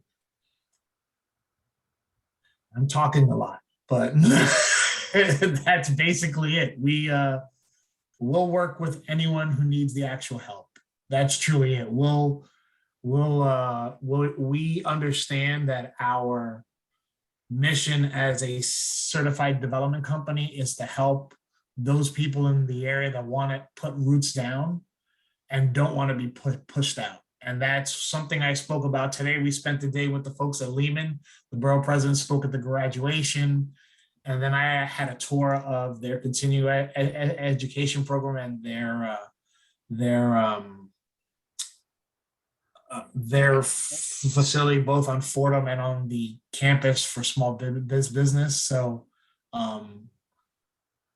talking a lot, but that's basically it. We'll work with anyone who needs the actual help. That's truly it. We understand that our mission as a certified development company is to help those people in the area that want to put roots down and don't want to be pushed out. And that's something I spoke about today. We spent the day with the folks at Lehman. The borough president spoke at the graduation. And then I had a tour of their continuing education program and their facility, both on Fordham and on the campus for small business. So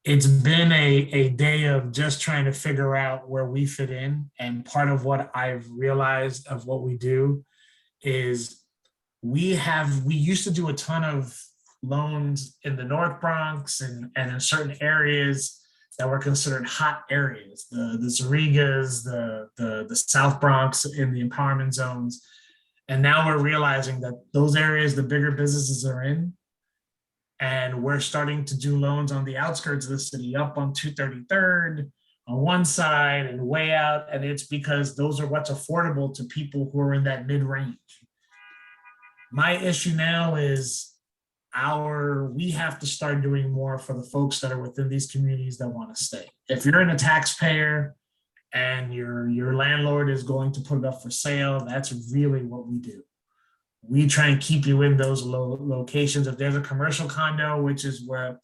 it's been a day of just trying to figure out where we fit in. And part of what I've realized of what we do is we used to do a ton of loans in the North Bronx and in certain areas that were considered hot areas, the Zarigas, the South Bronx in the empowerment zones. And now we're realizing that those areas, the bigger businesses are in, and we're starting to do loans on the outskirts of the city, up on 233rd, on one side and way out. And it's because those are what's affordable to people who are in that mid-range. My issue now is we have to start doing more for the folks that are within these communities that want to stay. If you're in a taxpayer and your landlord is going to put it up for sale, that's really what we do. We try and keep you in those locations. If there's a commercial condo, which is where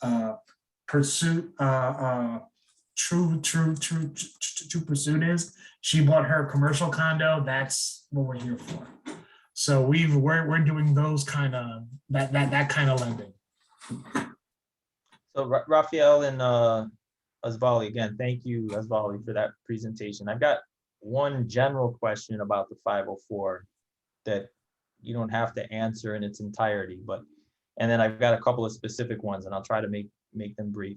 Pursuit Pursuit is, she bought her commercial condo. That's what we're here for. So we're doing those kind of that kind of lending. So Raphael and Asvali, again, thank you, Asvali, for that presentation. I've got one general question about the 504 that you don't have to answer in its entirety, and then I've got a couple of specific ones, and I'll try to make them brief.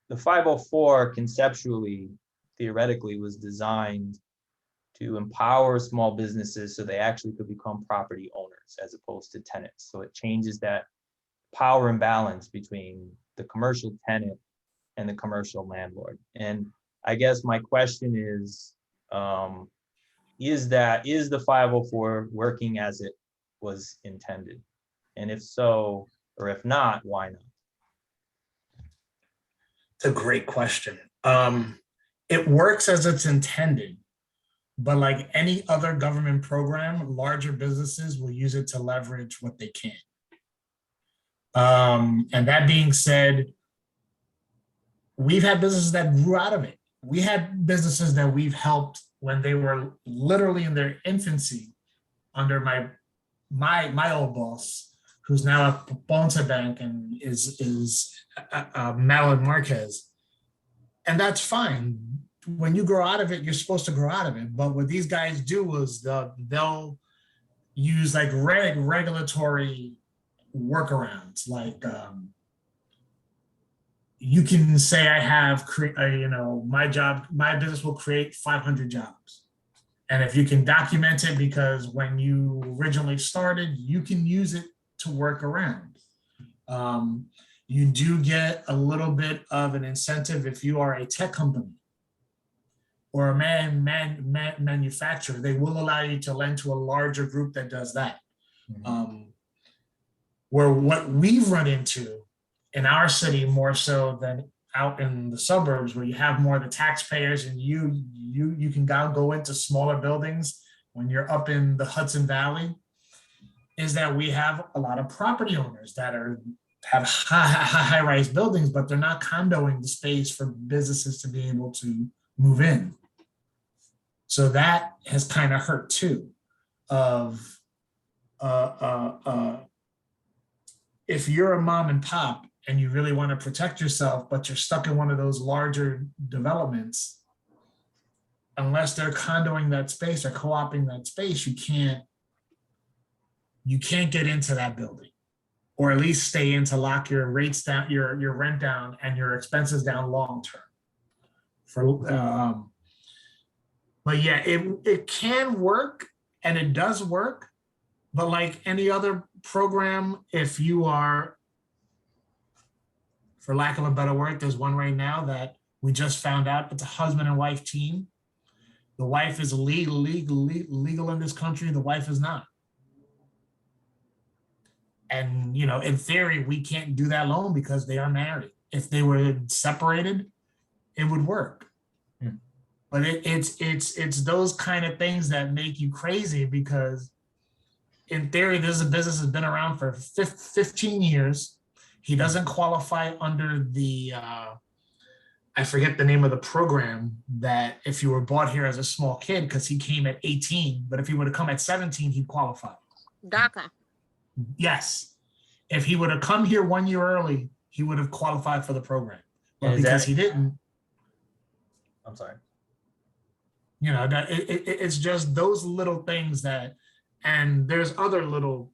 The 504 conceptually, theoretically, was designed to empower small businesses so they actually could become property owners as opposed to tenants. So it changes that power imbalance between the commercial tenant and the commercial landlord. And I guess my question is the 504 working as it was intended? And if so, or if not, why not? It's a great question. It works as it's intended, but like any other government program, larger businesses will use it to leverage what they can. And that being said, we've had businesses that grew out of it. We had businesses that we've helped when they were literally in their infancy under my old boss, who's now at Ponce Bank and is Madeline Marquez. And that's fine. When you grow out of it, you're supposed to grow out of it. But what these guys do is they'll use like regulatory workarounds. Like you can say I have, my business will create 500 jobs. And if you can document it, because when you originally started, you can use it to work around. You do get a little bit of an incentive if you are a tech company or a manufacturer. They will allow you to lend to a larger group that does that. Where what we've run into in our city more so than out in the suburbs, where you have more of the taxpayers and you can go into smaller buildings when you're up in the Hudson Valley, is that we have a lot of property owners that have high-rise buildings, but they're not condoing the space for businesses to be able to move in. So that has kind of hurt too. If you're a mom and pop and you really want to protect yourself, but you're stuck in one of those larger developments, unless they're condoing that space or co-opting that space, you can't get into that building, or at least stay in to lock your rates down, your rent down and your expenses down long term. But yeah, it can work and it does work, but like any other program, if you are, for lack of a better word, there's one right now that we just found out, it's a husband and wife team. The wife is legal in this country, the wife is not. And, you know, in theory, we can't do that loan because they are married. If they were separated, it would work. But it's those kind of things that make you crazy, because in theory, this is a business that's been around for 15 years. He doesn't qualify under the, I forget the name of the program, that if you were bought here as a small kid, because he came at 18, but if he would have come at 17, he'd qualify. DACA. Yes. If he would have come here 1 year early, he would have qualified for the program. But because he didn't. I'm sorry. You know, it's just those little things that, and there's other little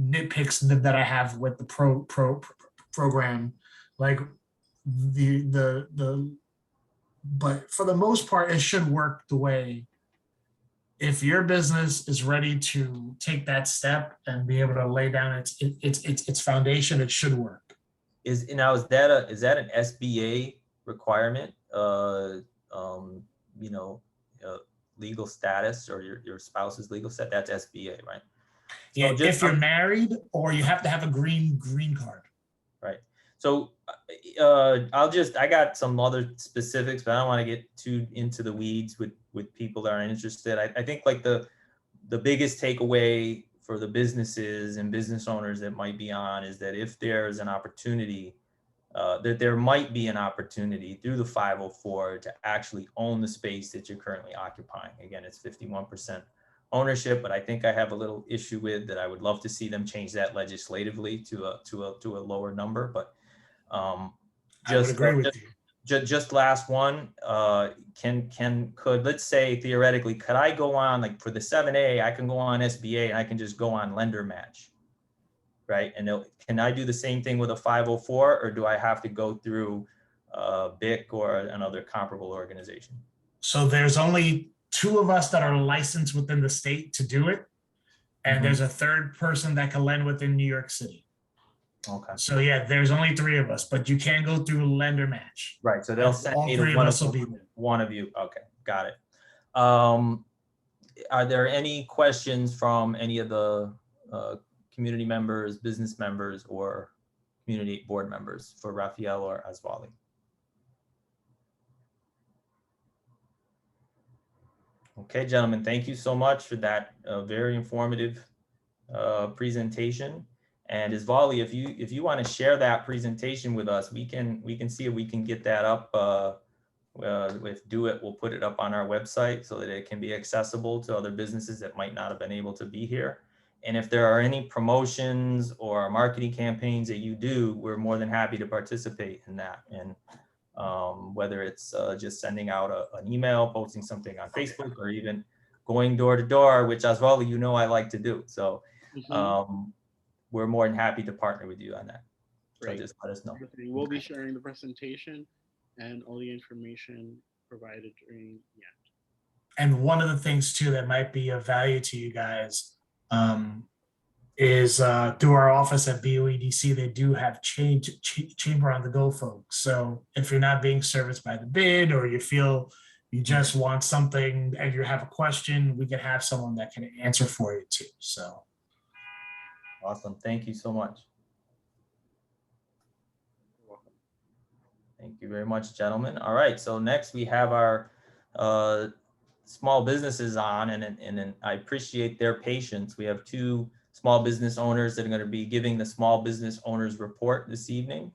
nitpicks that I have with the program, like but for the most part, it should work the way, if your business is ready to take that step and be able to lay down its foundation, it should work. Is that an SBA requirement? You know, legal status, or your spouse's legal status? That's SBA, right? Yeah, so if you're married, or you have to have a green card. Right. So I got some other specifics, but I don't want to get too into the weeds with people that are interested. I think like the biggest takeaway for the businesses and business owners that might be on is that if there's an opportunity, that there might be an opportunity through the 504 to actually own the space that you're currently occupying. Again, it's 51% ownership, but I think I have a little issue with that. I would love to see them change that legislatively to a lower number. But just last one, could let's say theoretically, could I go on, like for the 7A, I can go on SBA and I can just go on lender match, right? And can I do the same thing with a 504, or do I have to go through BIC or another comparable organization? So there's only 2 of us that are licensed within the state to do it. And there's a third person that can lend within New York City. Okay. So yeah, there's only 3 of us, but you can go through lender match. Right. So they'll send me to one of you. Okay, got it. Are there any questions from any of the community members, business members, or community board members for Raphael or Asvali? Okay, gentlemen, thank you so much for that very informative presentation. And Asvali, if you want to share that presentation with us, we can see if we can get that up. With Do It, we'll put it up on our website so that it can be accessible to other businesses that might not have been able to be here. And if there are any promotions or marketing campaigns that you do, we're more than happy to participate in that. And whether it's just sending out an email, posting something on Facebook, or even going door to door, which as well, you know, I like to do. So we're more than happy to partner with you on that. So just let us know. We'll be sharing the presentation and all the information provided during the end. And one of the things too that might be of value to you guys, is through our office at BOEDC, they do have Chamber on the Go folks. So if you're not being serviced by the bid, or you feel you just want something and you have a question, we can have someone that can answer for you too. So Awesome. Thank you so much. Thank you very much, gentlemen. All right, so next we have our small businesses on, and I appreciate their patience. We have two small business owners that are going to be giving the small business owners report this evening.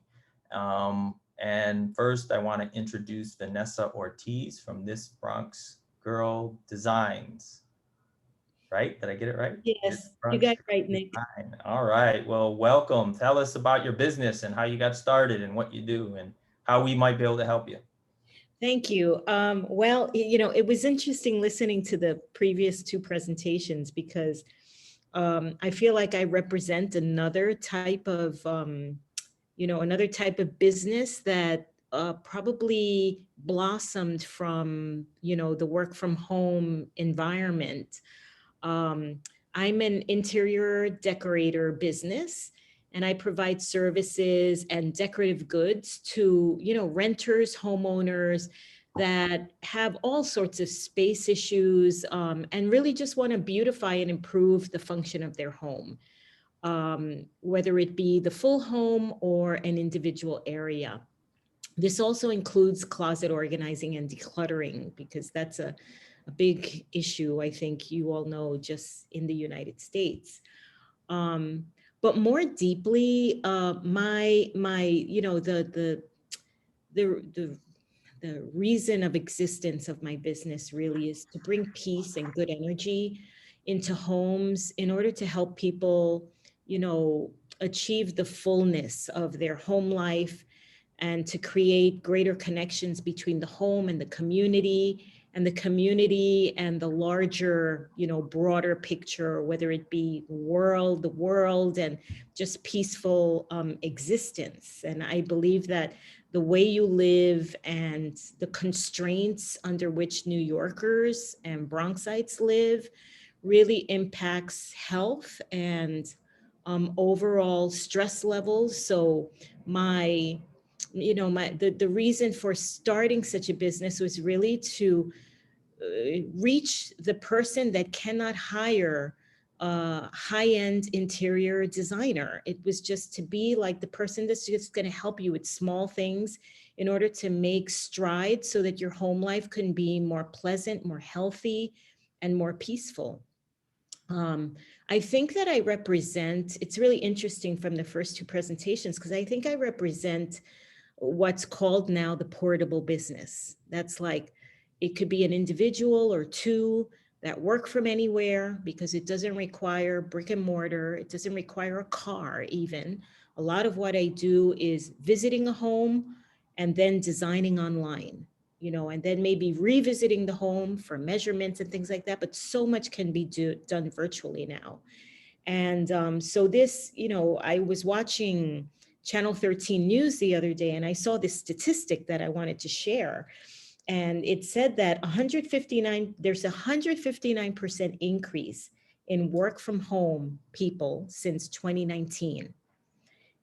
And first, I want to introduce Vanessa Ortiz from This Bronx Girl Designs. Right? Did I get it right? Yes, you got it right, Nick. Design. All right. Well, welcome. Tell us about your business and how you got started and what you do and how we might be able to help you. Thank you. Well, you know, it was interesting listening to the previous two presentations because I feel like I represent another type of, another type of business that probably blossomed from, the work from home environment. I'm an interior decorator business, and I provide services and decorative goods to, renters, homeowners that have all sorts of space issues and really just want to beautify and improve the function of their home, whether it be the full home or an individual area. This also includes closet organizing and decluttering, because that's a big issue, I think you all know, just in the United States. But more deeply, the reason of existence of my business really is to bring peace and good energy into homes in order to help people, achieve the fullness of their home life, and to create greater connections between the home and the community, and the larger, broader picture, whether it be the world, and just peaceful existence. And I believe that the way you live and the constraints under which New Yorkers and Bronxites live really impacts health and overall stress levels. So the reason for starting such a business was really to reach the person that cannot hire a high-end interior designer. It was just to be like the person that's just going to help you with small things in order to make strides so that your home life can be more pleasant, more healthy, and more peaceful. I think that I represent, it's really interesting from the first two presentations, because I think I represent what's called now the portable business. That's like, it could be an individual or two that work from anywhere, because it doesn't require brick and mortar. It doesn't require a car even. A lot of what I do is visiting a home and then designing online, and then maybe revisiting the home for measurements and things like that. But so much can be done virtually now. And so this, I was watching Channel 13 News the other day, and I saw this statistic that I wanted to share. And it said that there's a 159% increase in work from home people since 2019.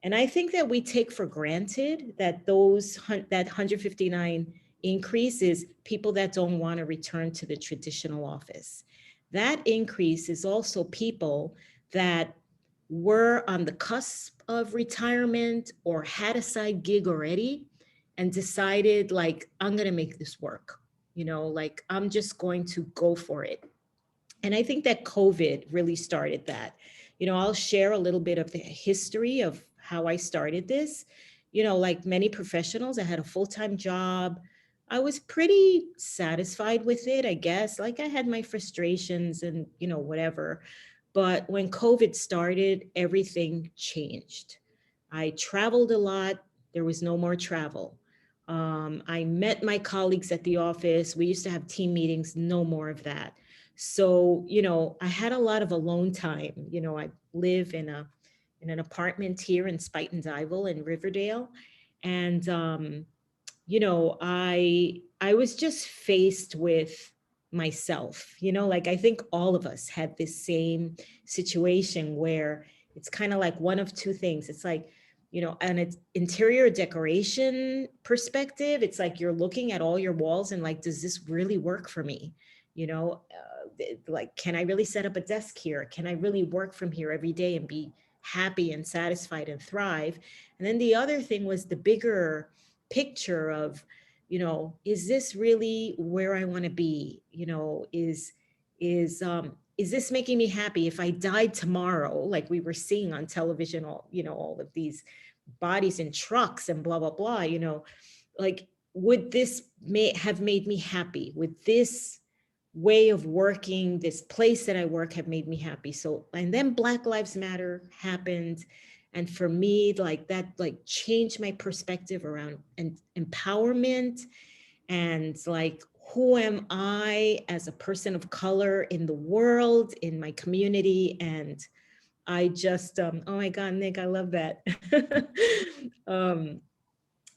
And I think that we take for granted that that 159 increase is people that don't want to return to the traditional office. That increase is also people that were on the cusp of retirement or had a side gig already and decided, like, I'm going to make this work, like I'm just going to go for it. And I think that COVID really started that. I'll share a little bit of the history of how I started this. Like many professionals, I had a full-time job. I was pretty satisfied with it, I guess. Like, I had my frustrations and, whatever. But when COVID started, everything changed. I traveled a lot. There was no more travel. I met my colleagues at the office. We used to have team meetings, no more of that. So, I had a lot of alone time. I live in an apartment here in Spuyten Duyvil in Riverdale. And, I was just faced with myself. You know, like I think all of us had this same situation where it's kind of like one of two things. It's like, you know, an interior decoration perspective, it's like you're looking at all your walls and like, does this really work for me? You know, like, can I really set up a desk here? Can I really work from here every day and be happy and satisfied and thrive? And then the other thing was the bigger picture of, you know, is this really where I want to be? You know, is this making me happy? If I died tomorrow, like we were seeing on television, all, you know, all of these bodies in trucks and blah, blah, blah, you know, like, would this have made me happy? Would this way of working, this place that I work, have made me happy? So, and then Black Lives Matter happened. And for me, like that, like changed my perspective around and empowerment and like, who am I as a person of color in the world, in my community? And I just, oh my God, Nick, I love that.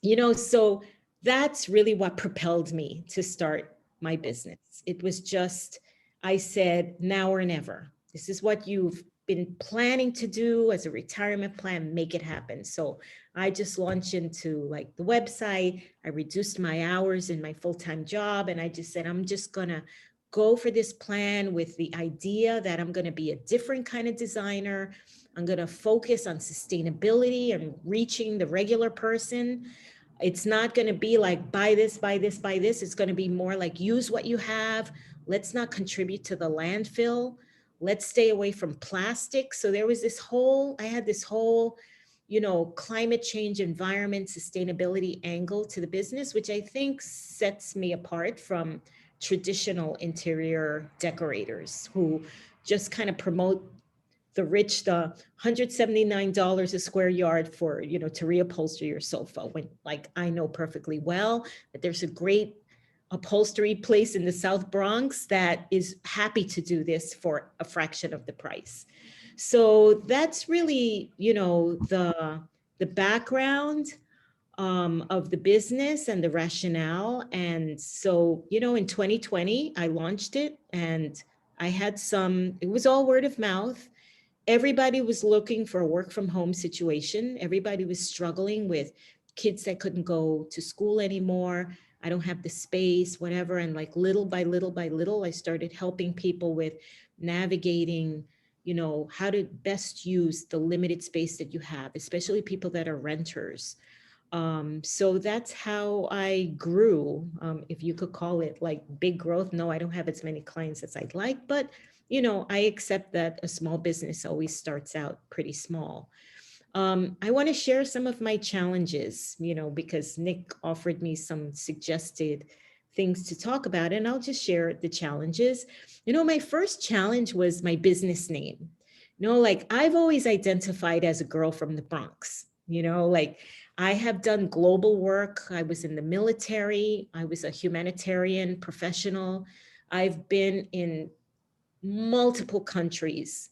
You know, so that's really what propelled me to start my business. It was just, I said, now or never. This is what you've been planning to do as a retirement plan, make it happen. So I just launched into like the website. I reduced my hours in my full-time job. And I just said, I'm just gonna go for this plan with the idea that I'm gonna be a different kind of designer. I'm gonna focus on sustainability and reaching the regular person. It's not gonna be like, buy this, buy this, buy this. It's gonna be more like, use what you have. Let's not contribute to the landfill. Let's stay away from plastic. So there was this whole, I had this whole, you know, climate change, environment, sustainability angle to the business, which I think sets me apart from traditional interior decorators who just kind of promote the rich, the $179 a square yard for, you know, to reupholster your sofa, when like I know perfectly well that there's a great upholstery place in the South Bronx that is happy to do this for a fraction of the price. So that's really, you know, the background of the business and the rationale. And so, you know, in 2020, I launched it and I had it was all word of mouth. Everybody was looking for a work from home situation. Everybody was struggling with kids that couldn't go to school anymore. I don't have the space, whatever. And like little by little by little, I started helping people with navigating, you know, how to best use the limited space that you have, especially people that are renters. So that's how I grew, if you could call it like big growth. No, I don't have as many clients as I'd like, but you know, I accept that a small business always starts out pretty small. I want to share some of my challenges, you know, because Nick offered me some suggested things to talk about, and I'll just share the challenges. You know, my first challenge was my business name. You know, like I've always identified as a girl from the Bronx, you know, like I have done global work. I was in the military. I was a humanitarian professional. I've been in multiple countries.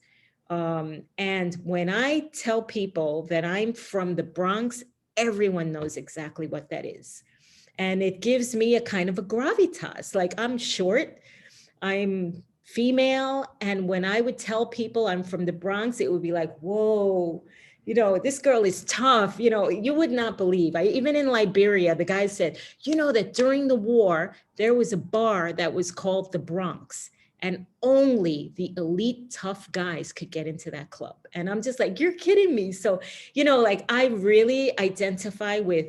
And when I tell people that I'm from the Bronx, everyone knows exactly what that is. And it gives me a kind of a gravitas. Like I'm short, I'm female. And when I would tell people I'm from the Bronx, it would be like, whoa, you know, this girl is tough. You know, you would not believe. Even in Liberia, the guy said, you know, that during the war, there was a bar that was called the Bronx. And only the elite tough guys could get into that club. And I'm just like, you're kidding me. So, you know, like I really identify with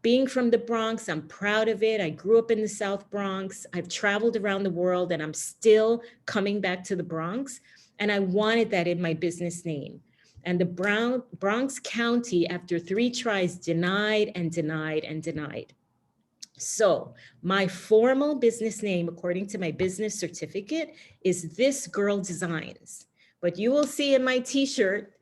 being from the Bronx. I'm proud of it. I grew up in the South Bronx. I've traveled around the world and I'm still coming back to the Bronx. And I wanted that in my business name. And the Bronx County, after 3 tries, denied and denied and denied. So my formal business name, according to my business certificate, is This Girl Designs. But you will see in my t-shirt,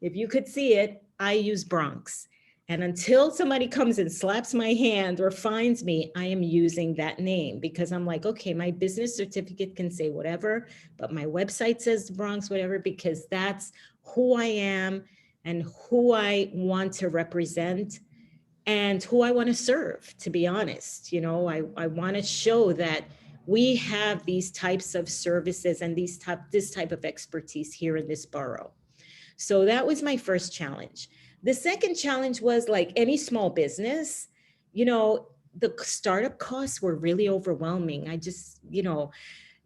if you could see it, I use Bronx. And until somebody comes and slaps my hand or finds me, I am using that name because I'm like, okay, my business certificate can say whatever, but my website says the Bronx, whatever, because that's who I am and who I want to represent and who I want to serve, to be honest. You know, I want to show that we have these types of services and this type of expertise here in this borough. So that was my first challenge. The second challenge was, like any small business, you know, the startup costs were really overwhelming. I just, you know,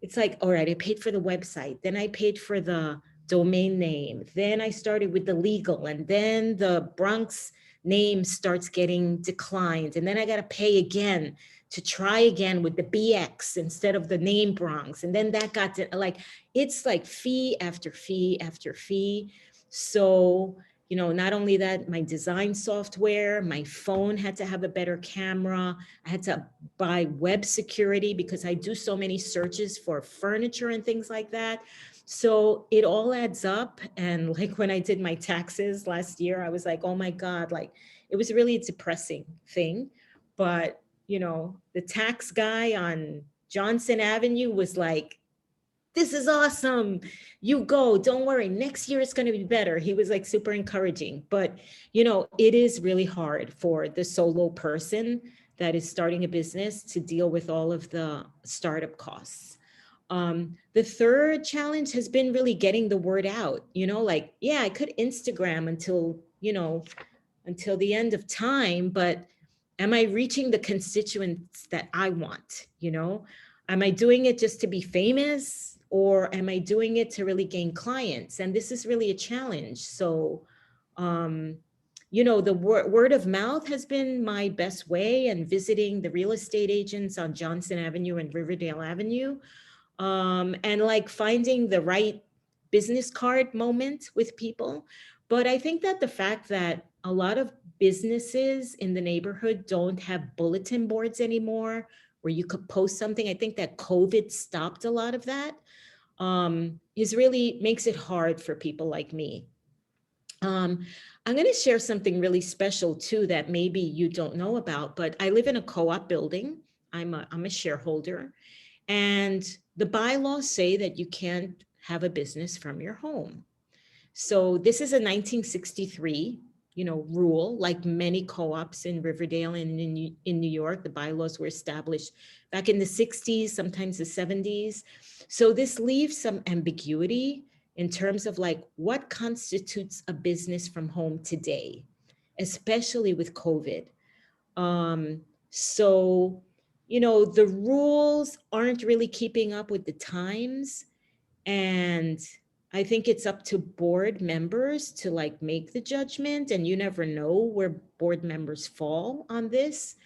it's like, all right, I paid for the website, then I paid for the domain name, then I started with the legal, and then the Bronx name starts getting declined, and then I got to pay again to try again with the BX instead of the name Bronx, and then that got to, like, it's like fee after fee after fee. So, you know, not only that, my design software, my phone had to have a better camera. I had to buy web security because I do so many searches for furniture and things like that. So it all adds up. And like when I did my taxes last year, I was like, oh my God, like it was really a depressing thing. But, you know, the tax guy on Johnson Avenue was like, this is awesome. You go, don't worry. Next year it's going to be better. He was like super encouraging. But, you know, it is really hard for the solo person that is starting a business to deal with all of the startup costs. The third challenge has been really getting the word out, you know, like, yeah, I could Instagram until, you know, until the end of time, but am I reaching the constituents that I want, you know? Am I doing it just to be famous? Or am I doing it to really gain clients? And this is really a challenge. So, you know, the word of mouth has been my best way, and visiting the real estate agents on Johnson Avenue and Riverdale Avenue, and like finding the right business card moment with people. But I think that the fact that a lot of businesses in the neighborhood don't have bulletin boards anymore where you could post something, I think that COVID stopped a lot of that. Is really makes it hard for people like me. I'm going to share something really special too that maybe you don't know about, but I live in a co-op building. I'm a shareholder, and the bylaws say that you can't have a business from your home. So this is a 1963, you know, rule. Like many co-ops in Riverdale and in New York, the bylaws were established back in the 60s, sometimes the 70s. So this leaves some ambiguity in terms of like what constitutes a business from home today, especially with COVID. So, you know, the rules aren't really keeping up with the times. And I think it's up to board members to like make the judgment, and you never know where board members fall on this.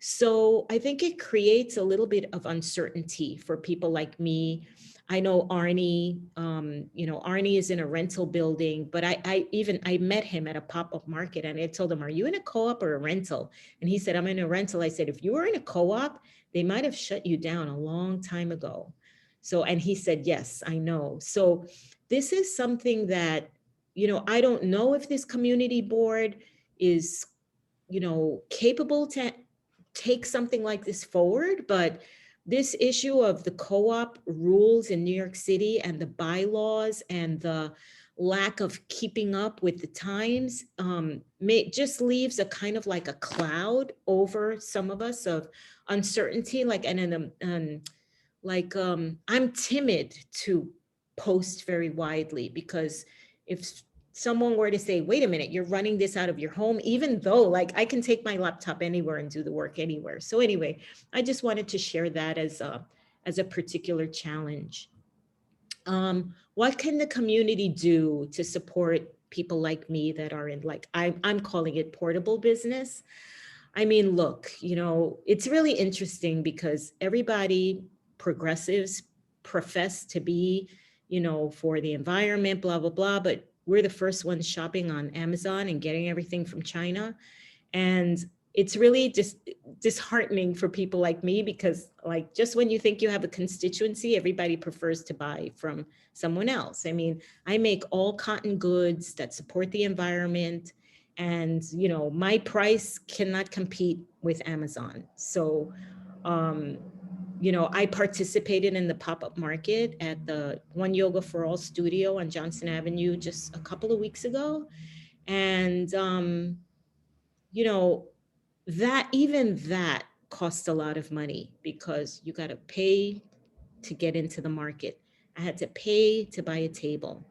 So I think it creates a little bit of uncertainty for people like me. I know Arnie, you know, Arnie is in a rental building, but I met him at a pop-up market, and I told him, are you in a co-op or a rental? And he said, I'm in a rental. I said, if you were in a co-op, they might have shut you down a long time ago. So, and he said, yes, I know. So this is something that, you know, I don't know if this community board is, you know, capable to take something like this forward, but this issue of the co-op rules in New York City and the bylaws and the lack of keeping up with the times just leaves a kind of like a cloud over some of us of uncertainty, like, I'm timid to post very widely, because if someone were to say, wait a minute, you're running this out of your home, even though like I can take my laptop anywhere and do the work anywhere. So anyway, I just wanted to share that as a particular challenge. What can the community do to support people like me that are in, like, I'm calling it portable business? I mean, look, you know, it's really interesting because everybody, progressives, profess to be, you know, for the environment, blah, blah, blah, but we're the first ones shopping on Amazon and getting everything from China. And it's really just disheartening for people like me, because like, just when you think you have a constituency, everybody prefers to buy from someone else. I mean, I make all cotton goods that support the environment, and, you know, my price cannot compete with Amazon. So, you know, I participated in the pop-up market at the One Yoga for All studio on Johnson Avenue just a couple of weeks ago. And, you know, even that costs a lot of money, because you got to pay to get into the market. I had to pay to buy a table.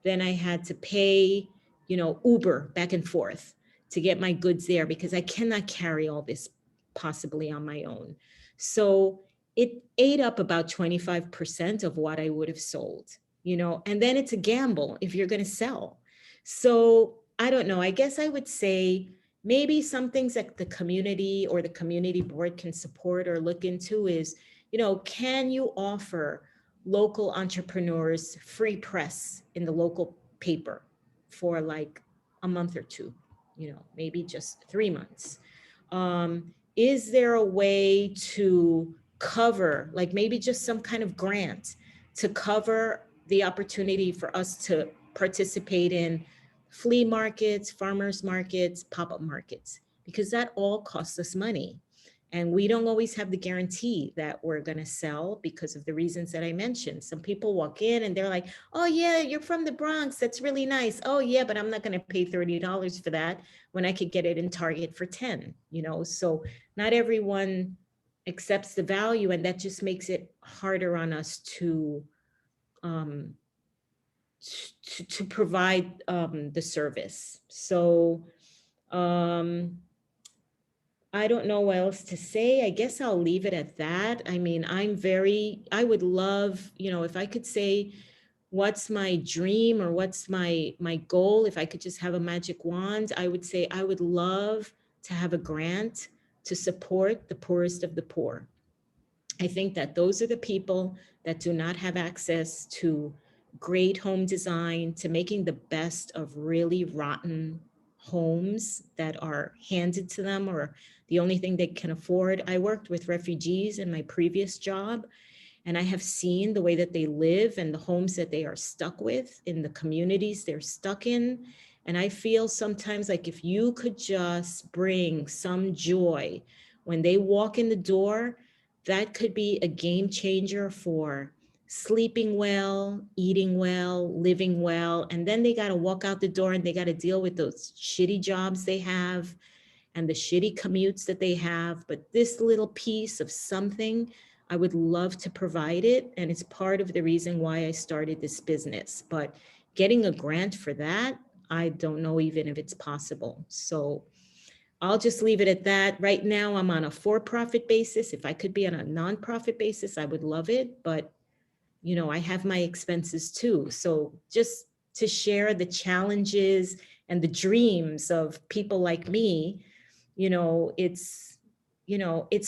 Then I had to pay, you know, Uber back and forth to get my goods there because I cannot carry all this possibly on my own. So it ate up about 25% of what I would have sold, you know, and then it's a gamble if you're going to sell. So I don't know. I guess I would say maybe some things that the community or the community board can support or look into is, you know, can you offer local entrepreneurs free press in the local paper for like a month or two, you know, maybe just 3 months? Is there a way to cover, like maybe just some kind of grant to cover the opportunity for us to participate in flea markets, farmers markets, pop-up markets, because that all costs us money. And we don't always have the guarantee that we're going to sell because of the reasons that I mentioned. Some people walk in and they're like, oh yeah, you're from the Bronx. That's really nice. Oh yeah, but I'm not going to pay $30 for that when I could get it in Target for 10, you know? So not everyone accepts the value, and that just makes it harder on us to provide the service. So I don't know what else to say. I guess I'll leave it at that. I mean, I would love, you know, if I could say what's my dream or what's my goal, if I could just have a magic wand, I would say I would love to have a grant to support the poorest of the poor. I think that those are the people that do not have access to great home design, to making the best of really rotten homes that are handed to them or the only thing they can afford. I worked with refugees in my previous job, and I have seen the way that they live and the homes that they are stuck with in the communities they're stuck in. And I feel sometimes like if you could just bring some joy when they walk in the door, that could be a game changer for sleeping well, eating well, living well. And then they got to walk out the door and they got to deal with those shitty jobs they have and the shitty commutes that they have. But this little piece of something, I would love to provide it. And it's part of the reason why I started this business. But getting a grant for that, I don't know even if it's possible. So I'll just leave it at that. Right now, I'm on a for-profit basis. If I could be on a nonprofit basis, I would love it. But, you know, I have my expenses too. So just to share the challenges and the dreams of people like me, you know, it's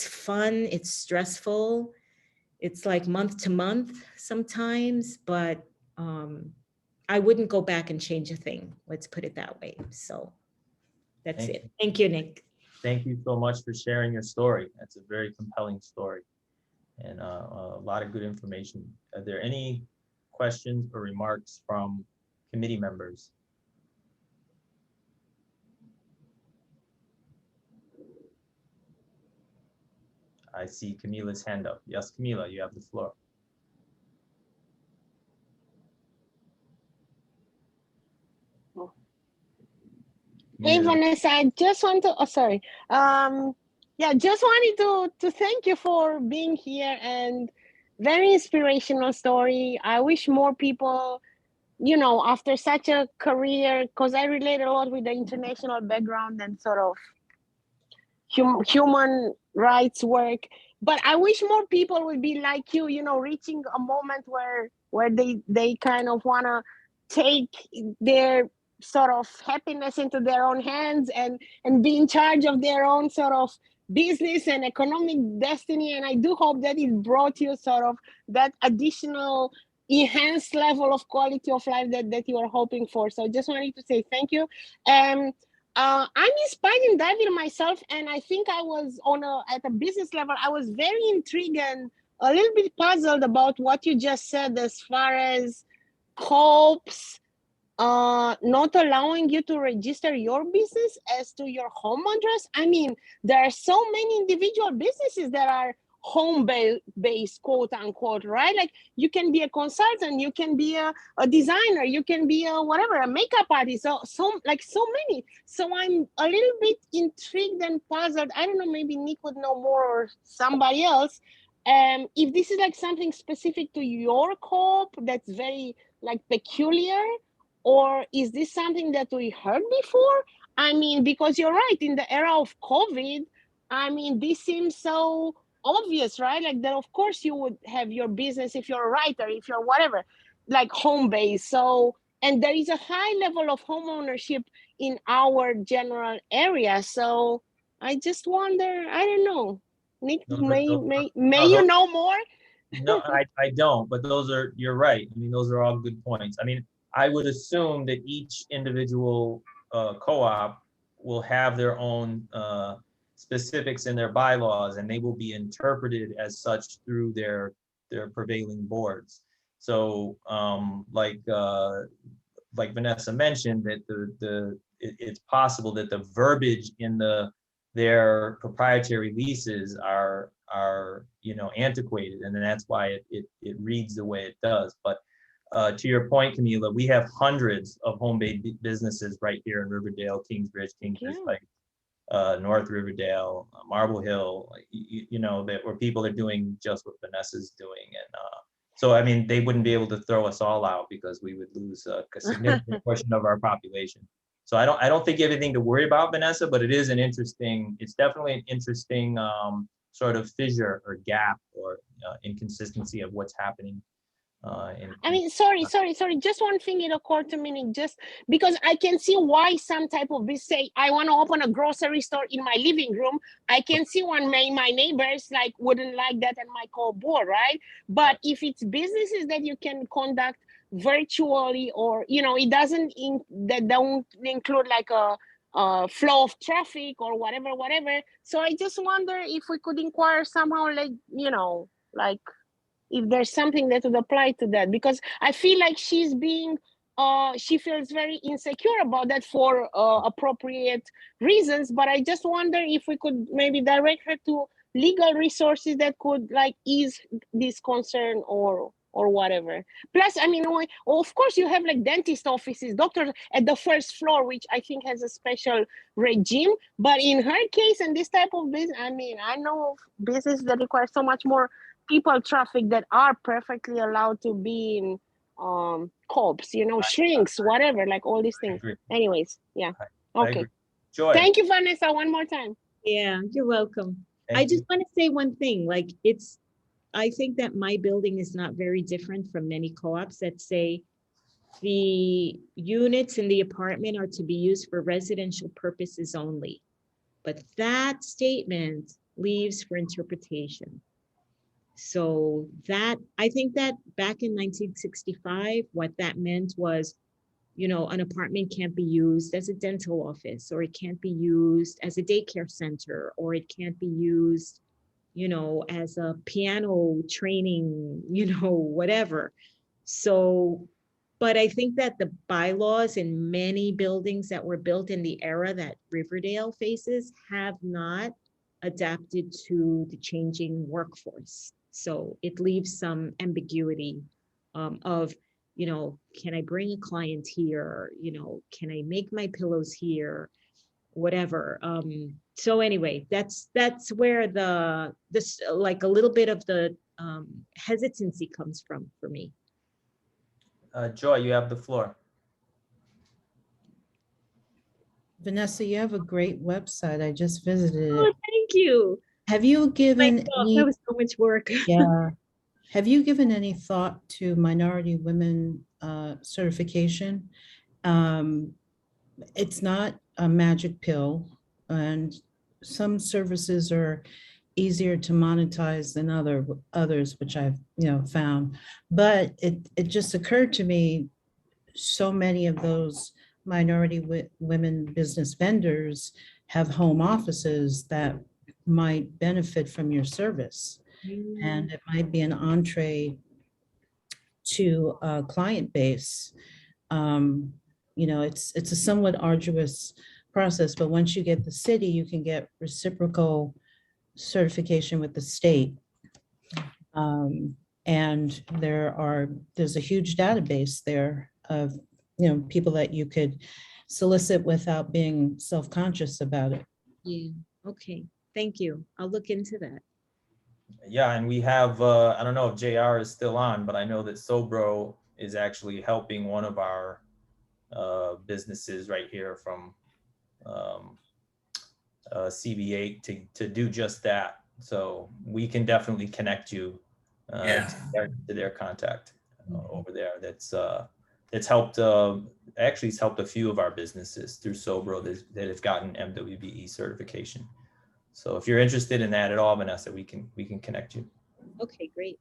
fun, it's stressful. It's like month to month sometimes, but I wouldn't go back and change a thing. Let's put it that way. So that's it. Thank you, Nick. Thank you so much for sharing your story. That's a very compelling story and a lot of good information. Are there any questions or remarks from committee members? I see Camila's hand up. Yes, Camila, you have the floor. Hey, Vanessa, I just want to, yeah, just wanted to thank you for being here, and very inspirational story. I wish more people, you know, after such a career, because I relate a lot with the international background and sort of human rights work, but I wish more people would be like you know, reaching a moment where they kind of want to take their sort of happiness into their own hands and be in charge of their own sort of business and economic destiny. And I do hope that it brought you sort of that additional enhanced level of quality of life that you are hoping for. So just wanted to say thank you. I'm inspired in diving myself, and I think I was at a business level, I was very intrigued and a little bit puzzled about what you just said as far as COPs not allowing you to register your business as to your home address. I mean, there are so many individual businesses that are home-based, quote unquote, right? Like you can be a consultant, you can be a designer, you can be a whatever, a makeup artist, so many. So I'm a little bit intrigued and puzzled. I don't know, maybe Nick would know more or somebody else. if this is like something specific to your co-op that's very like peculiar, or is this something that we heard before? I mean, because you're right, in the era of COVID, I mean, this seems so obvious, right? Like that, of course, you would have your business if you're a writer, if you're whatever, like home base. So, and there is a high level of home ownership in our general area. So I just wonder, I don't know. Nick, No, may no, you know more? No, I don't, but you're right. I mean, those are all good points. I mean, I would assume that each individual co-op will have their own specifics in their bylaws, and they will be interpreted as such through their prevailing boards. So like Vanessa mentioned, that it's possible that the verbiage in their proprietary leases are antiquated, and then that's why it reads the way it does. But to your point, Camila, we have hundreds of home-based businesses right here in Riverdale, Kingsbridge, Yeah. like North Riverdale, Marble Hill, that where people are doing just what Vanessa's doing. And so, I mean, they wouldn't be able to throw us all out because we would lose a significant portion of our population. So I don't think you have anything to worry about, Vanessa, but it's definitely an interesting sort of fissure or gap or inconsistency of what's happening. I mean, sorry. Just one thing it occurred to me, just because I can see why some type of business say, I want to open a grocery store in my living room. I can see one my neighbors like wouldn't like that and my co-board, right? But if it's businesses that you can conduct virtually, or it doesn't that don't include like a flow of traffic or whatever. So I just wonder if we could inquire somehow, like like if there's something that would apply to that, because I feel like she's being she feels very insecure about that for appropriate reasons. But I just wonder if we could maybe direct her to legal resources that could like ease this concern or whatever. Plus, I mean, of course, you have like dentist offices, doctors at the first floor, which I think has a special regime. But in her case, and this type of business, I mean, I know of businesses that require so much more people traffic that are perfectly allowed to be in co-ops, shrinks, whatever, like all these things. Anyways, yeah. Okay. Joy. Thank you, Vanessa, one more time. Yeah, you're welcome. I just want to say one thing, like I think that my building is not very different from many co-ops that say the units in the apartment are to be used for residential purposes only. But that statement leaves for interpretation. So I think that back in 1965, what that meant was, an apartment can't be used as a dental office, or it can't be used as a daycare center, or it can't be used, as a piano training, whatever. So, but I think that the bylaws in many buildings that were built in the era that Riverdale faces have not adapted to the changing workforce. So it leaves some ambiguity of, can I bring a client here? Can I make my pillows here? Whatever. So anyway, that's where this like a little bit of the hesitancy comes from for me. Joy, you have the floor. Vanessa, you have a great website. I just visited it. Oh, thank you. Have you given that was so much work. Yeah. Have you given any thought to minority women certification? It's not a magic pill, and some services are easier to monetize than others, which I've found. But it just occurred to me, so many of those minority women business vendors have home offices that might benefit from your service. And it might be an entree to a client base. It's a somewhat arduous process, but once you get the city, you can get reciprocal certification with the state. And there's a huge database there of people that you could solicit without being self-conscious about it. Yeah. Okay. Thank you. I'll look into that. Yeah, and we have, I don't know if JR is still on, but I know that Sobro is actually helping one of our businesses right here from CB8 to do just that. So we can definitely connect you Yeah. to their contact over there. That's helped, actually it's helped a few of our businesses through Sobro that have gotten MWBE certification. So if you're interested in that at all, Vanessa, we can connect you. Okay, great.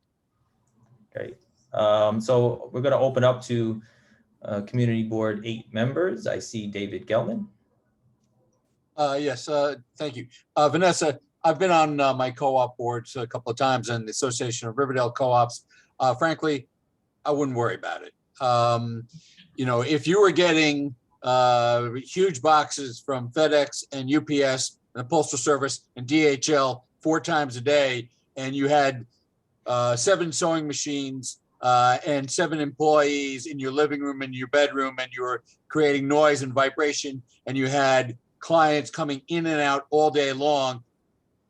Great. So we're going to open up to Community Board 8 members. I see David Gelman. Yes, thank you. Vanessa, I've been on my co-op boards a couple of times and the Association of Riverdale Co-ops. Frankly, I wouldn't worry about it. You know, if you were getting huge boxes from FedEx and UPS and the Postal Service and DHL 4 times a day, and you had 7 sewing machines and 7 employees in your living room and your bedroom, and you were creating noise and vibration, and you had clients coming in and out all day long,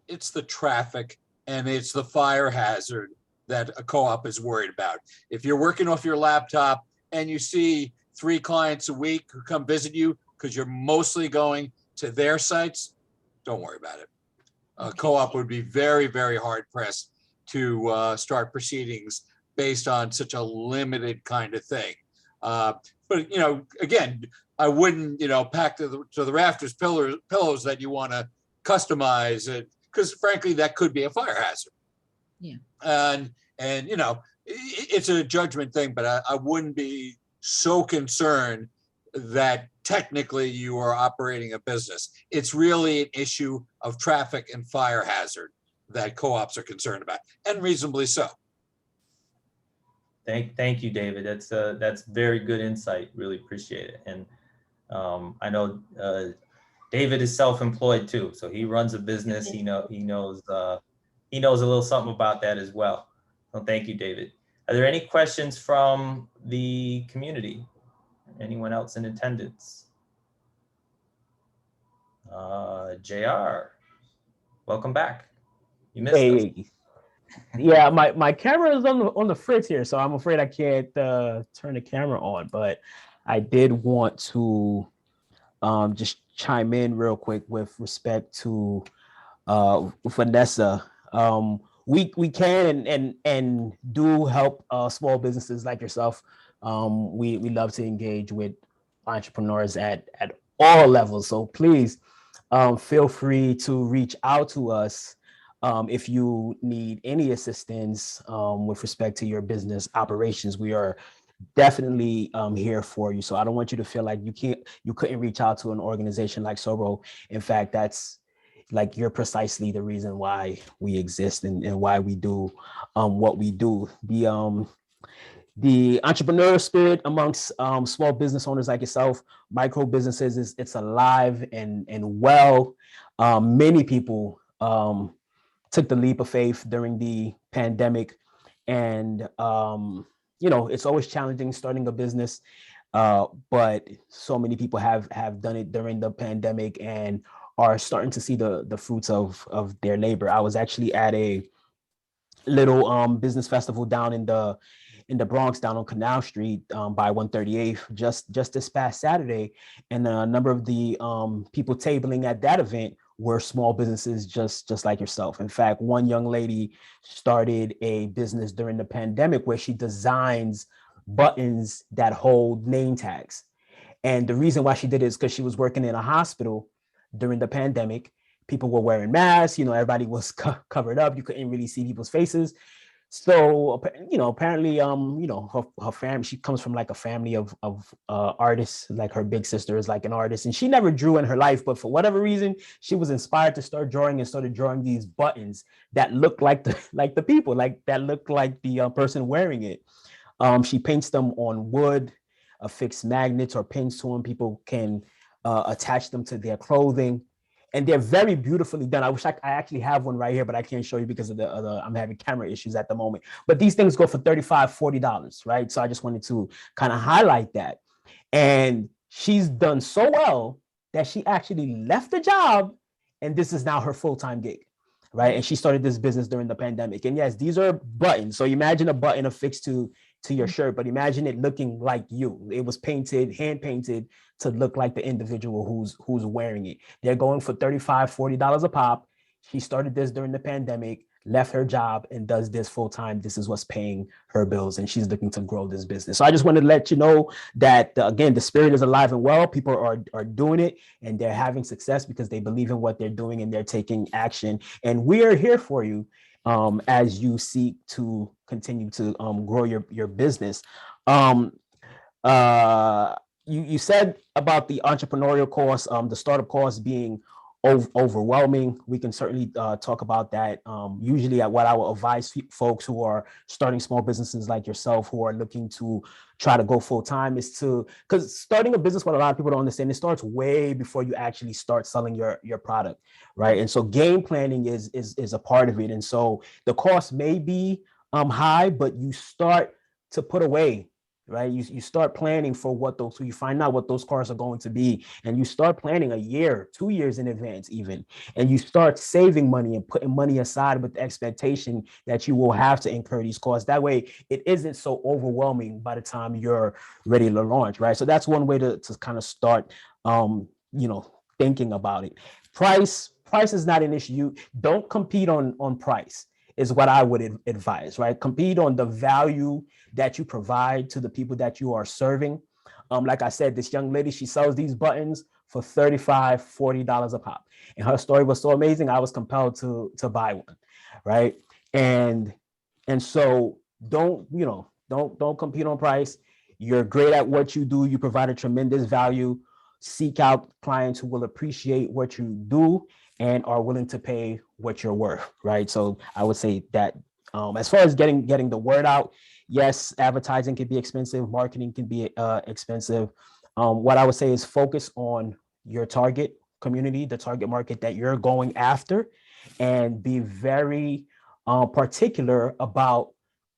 it's the traffic and it's the fire hazard that a co-op is worried about. If you're working off your laptop and you see 3 clients a week who come visit you because you're mostly going to their sites, don't worry about it. A co-op would be very, very hard pressed to start proceedings based on such a limited kind of thing. But, you know, again, I wouldn't, you know, pack to the rafters pillows that you want to customize it, because frankly, that could be a fire hazard. Yeah. And you know, it's a judgment thing, but I wouldn't be so concerned that technically you are operating a business. It's really an issue of traffic and fire hazard that co-ops are concerned about, and reasonably so. Thank you, David. That's very good insight. Really appreciate it. And I know David is self-employed too, so he runs a business. He knows a little something about that as well. So thank you, David. Are there any questions from the community? Anyone else in attendance? JR, welcome back. You missed us. Yeah, my camera is on the fritz here, so I'm afraid I can't turn the camera on, but I did want to just chime in real quick with respect to Vanessa. We can and do help small businesses like yourself. We love to engage with entrepreneurs at all levels. So please feel free to reach out to us if you need any assistance with respect to your business operations. We are definitely here for you. So I don't want you to feel like you couldn't reach out to an organization like Sobro. In fact, that's like, you're precisely the reason why we exist and why we do what we do. The entrepreneurial spirit amongst small business owners like yourself, micro businesses, it's alive and well. Many people took the leap of faith during the pandemic, and you know, it's always challenging starting a business, but so many people have done it during the pandemic and are starting to see the fruits of their labor. I was actually at a little business festival down in the Bronx, down on Canal Street by 138th, just this past Saturday, and a number of the people tabling at that event were small businesses just like yourself. In fact, one young lady started a business during the pandemic where she designs buttons that hold name tags. And the reason why she did it is because she was working in a hospital during the pandemic. People were wearing masks, you know, everybody was covered up. You couldn't really see people's faces. So, you know, apparently, you know, her family, she comes from like a family of artists. Like, her big sister is like an artist, and she never drew in her life, but for whatever reason, she was inspired to start drawing and started drawing these buttons that look like the people, like that look like the person wearing it. She paints them on wood, affixed magnets or pins to them. People can attach them to their clothing. And they're very beautifully done. I wish I actually have one right here, but I can't show you because of I'm having camera issues at the moment. But these things go for $35, $40, right? So I just wanted to kind of highlight that. And she's done so well that she actually left the job, and this is now her full-time gig. right? And she started this business during the pandemic. And yes, these are buttons. So imagine a button affixed to your shirt, but imagine it looking like you. It was painted, hand painted to look like the individual who's wearing it. They're going for $35, $40 a pop. She started this during the pandemic, left her job and does this full time. This is what's paying her bills, and she's looking to grow this business. So I just wanted to let you know that again, the spirit is alive and well. People are doing it and they're having success because they believe in what they're doing and they're taking action. And we are here for you as you seek to continue to grow your business. You said about the entrepreneurial course, the startup course being overwhelming. We can certainly talk about that. Usually what I will advise folks who are starting small businesses like yourself, who are looking to try to go full time, is to, because starting a business, what a lot of people don't understand, it starts way before you actually start selling your product, right? And so game planning is a part of it. And so the cost may be high, but you start to put away, right? You start planning for what those, so you find out what those costs are going to be, and you start planning a year, 2 years in advance even, and you start saving money and putting money aside with the expectation that you will have to incur these costs. That way it isn't so overwhelming by the time you're ready to launch, right? So that's one way to kind of start, thinking about it. Price is not an issue. Don't compete on price is what I would advise, right? Compete on the value that you provide to the people that you are serving. Like I said, this young lady, she sells these buttons for $35, $40 a pop. And her story was so amazing, I was compelled to buy one, right? And so don't compete on price. You're great at what you do. You provide a tremendous value. Seek out clients who will appreciate what you do and are willing to pay what you're worth, right? So I would say that as far as getting the word out, yes, advertising can be expensive, marketing can be expensive. What I would say is focus on your target community, the target market that you're going after, and be very particular about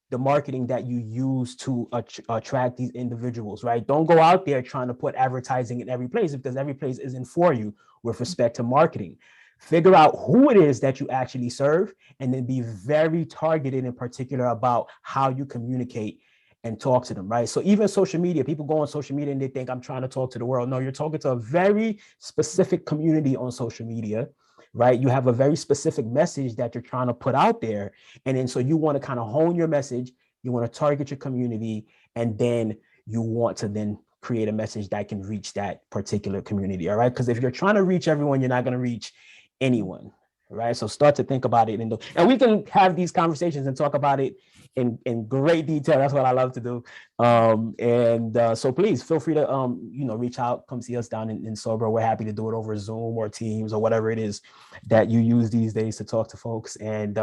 the marketing that you use to attract these individuals, right? Don't go out there trying to put advertising in every place, because every place isn't for you with respect to marketing. Figure out who it is that you actually serve, and then be very targeted and particular about how you communicate and talk to them, right? So even social media, people go on social media and they think I'm trying to talk to the world. No, you're talking to a very specific community on social media, right? You have a very specific message that you're trying to put out there. And then so you want to kind of hone your message, you want to target your community, and then you want to then create a message that can reach that particular community, all right? Because if you're trying to reach everyone, you're not going to reach anyone, right? So start to think about it, and we can have these conversations and talk about it in great detail. That's what I love to do. So please feel free to reach out, come see us down in SoBro. We're happy to do it over Zoom or Teams or whatever it is that you use these days to talk to folks. And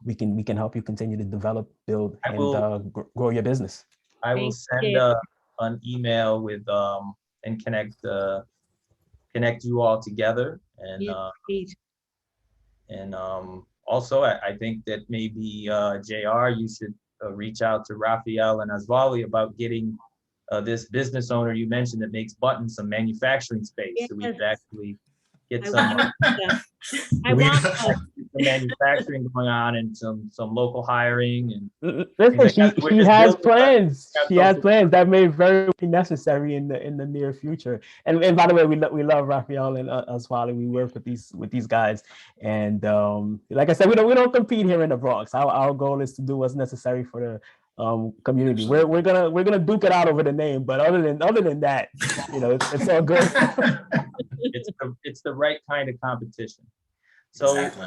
we can help you continue to develop, build, and grow your business. I will send an email with and connect you all together, and also I think that maybe JR, you should reach out to Raphael and Asvali about getting this business owner you mentioned that makes buttons some manufacturing space, so we could actually get some manufacturing going on, and some local hiring. And listen, she has plans. She has plans that may very be necessary in the near future. And by the way, we love Raphael and Aswali. We work with these guys, and like I said, we don't compete here in the Bronx. Our goal is to do what's necessary for the community. We're gonna duke it out over the name, but other than that, it's all good. It's the right kind of competition. So, exactly.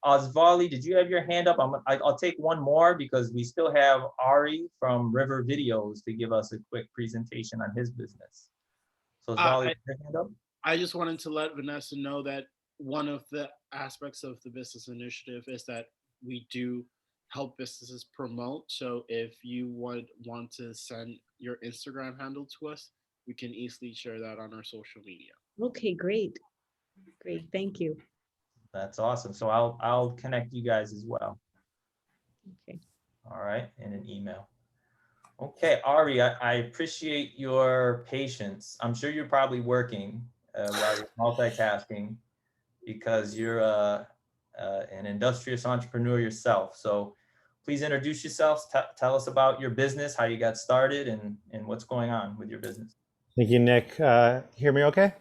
Asvali, did you have your hand up? I'll take one more because we still have Ari from River Videos to give us a quick presentation on his business. So, Asvali, your hand up? I just wanted to let Vanessa know that one of the aspects of the business initiative is that we do help businesses promote. So if you want to send your Instagram handle to us, we can easily share that on our social media. Okay, great. Thank you. That's awesome. So I'll connect you guys as well. Okay. All right, in an email. Okay, Ari, I appreciate your patience. I'm sure you're probably working while you're multitasking, because you're an industrious entrepreneur yourself. So please introduce yourselves, tell us about your business, how you got started, and what's going on with your business. Thank you, Nick. Hear me okay?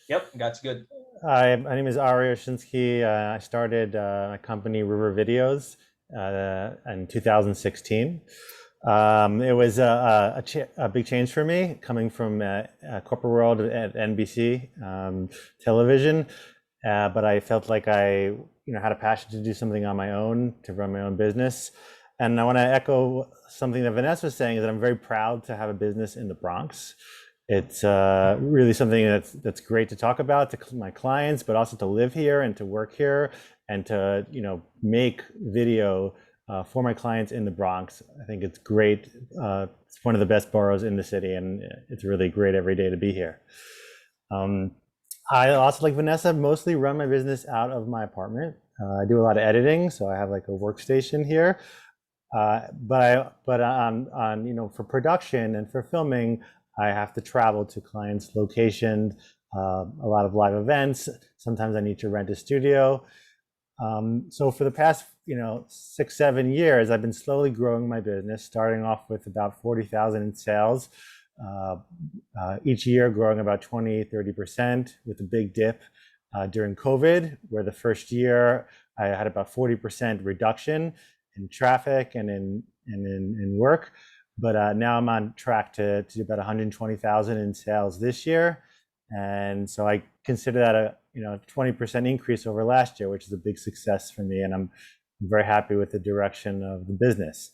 Yep, got you good. Hi, my name is Ari Oshinsky. I started my company River Videos in 2016. It was a big change for me coming from a corporate world at NBC television, but I felt like I had a passion to do something on my own, to run my own business. And I want to echo something that Vanessa was saying, is that I'm very proud to have a business in the Bronx. It's really something that's great to talk about to my clients, but also to live here and to work here and to make video for my clients in the Bronx. I think it's great. It's one of the best boroughs in the city, and it's really great every day to be here. I also, like Vanessa, mostly run my business out of my apartment. I do a lot of editing, so I have like a workstation here. But for production and for filming, I have to travel to clients' locations, a lot of live events. Sometimes I need to rent a studio. So for the past 6-7 years, I've been slowly growing my business, starting off with about 40,000 in sales. Each year growing about 20-30%, with a big dip during COVID, where the first year I had about 40% reduction in traffic and in work. But now I'm on track to do about 120,000 in sales this year. And so I consider that a 20% increase over last year, which is a big success for me. And I'm very happy with the direction of the business.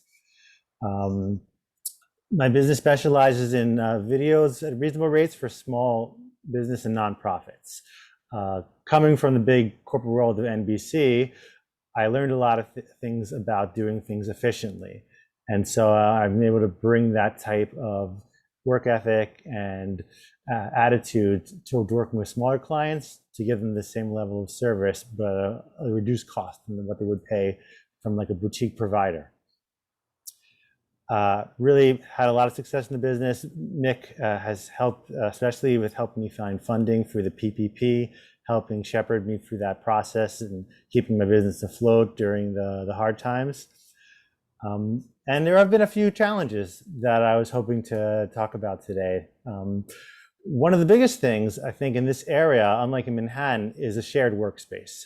My business specializes in videos at reasonable rates for small business and nonprofits. Coming from the big corporate world of NBC, I learned a lot of things about doing things efficiently. And so I've been able to bring that type of work ethic and attitude toward working with smaller clients to give them the same level of service, but a reduced cost than what they would pay from like a boutique provider. Really had a lot of success in the business. Nick has helped, especially with helping me find funding through the PPP, helping shepherd me through that process and keeping my business afloat during the hard times. And there have been a few challenges that I was hoping to talk about today. One of the biggest things, I think, in this area, unlike in Manhattan, is a shared workspace.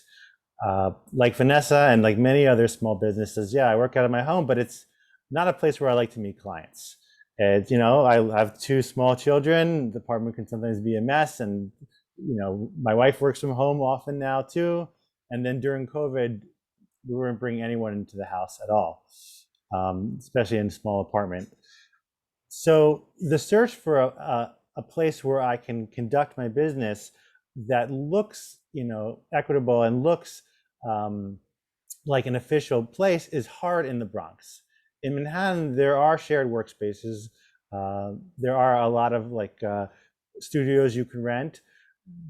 Like Vanessa and like many other small businesses, yeah, I work out of my home, but it's not a place where I like to meet clients. It's, I have 2 small children. The apartment can sometimes be a mess, and my wife works from home often now too. And then during COVID, we weren't bringing anyone into the house at all, especially in a small apartment. So the search for a place where I can conduct my business that looks, equitable and looks like an official place is hard in the Bronx. In Manhattan, there are shared workspaces. There are a lot of studios you can rent,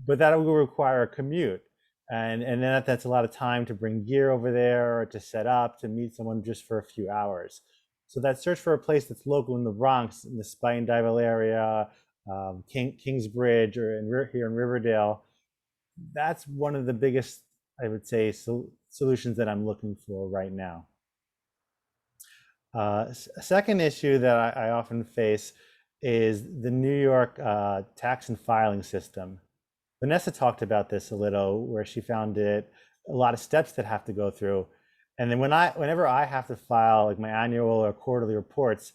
but that will require a commute. And then that's a lot of time to bring gear over there, or to set up, to meet someone just for a few hours. So that search for a place that's local in the Bronx, in the Spine Dival area, Kingsbridge, or here in Riverdale, that's one of the biggest, I would say, solutions that I'm looking for right now. A second issue that I often face is the New York tax and filing system. Vanessa talked about this a little, where she found it a lot of steps that have to go through. And then whenever I have to file like my annual or quarterly reports,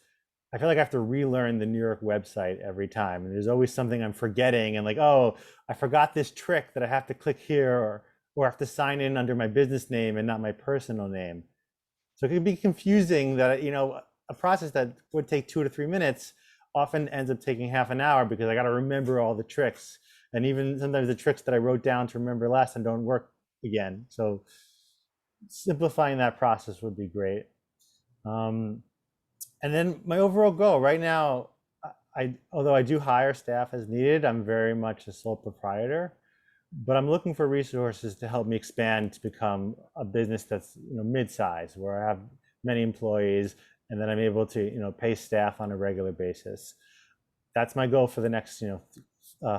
I feel like I have to relearn the New York website every time. And there's always something I'm forgetting, and like, oh, I forgot this trick that I have to click here, or I have to sign in under my business name and not my personal name. So it can be confusing that, a process that would take 2 to 3 minutes often ends up taking half an hour, because I got to remember all the tricks. And even sometimes the tricks that I wrote down to remember last time don't work again. So simplifying that process would be great. And then my overall goal right now, although I do hire staff as needed, I'm very much a sole proprietor, but I'm looking for resources to help me expand to become a business that's mid-size, where I have many employees, and then I'm able to pay staff on a regular basis. That's my goal for the next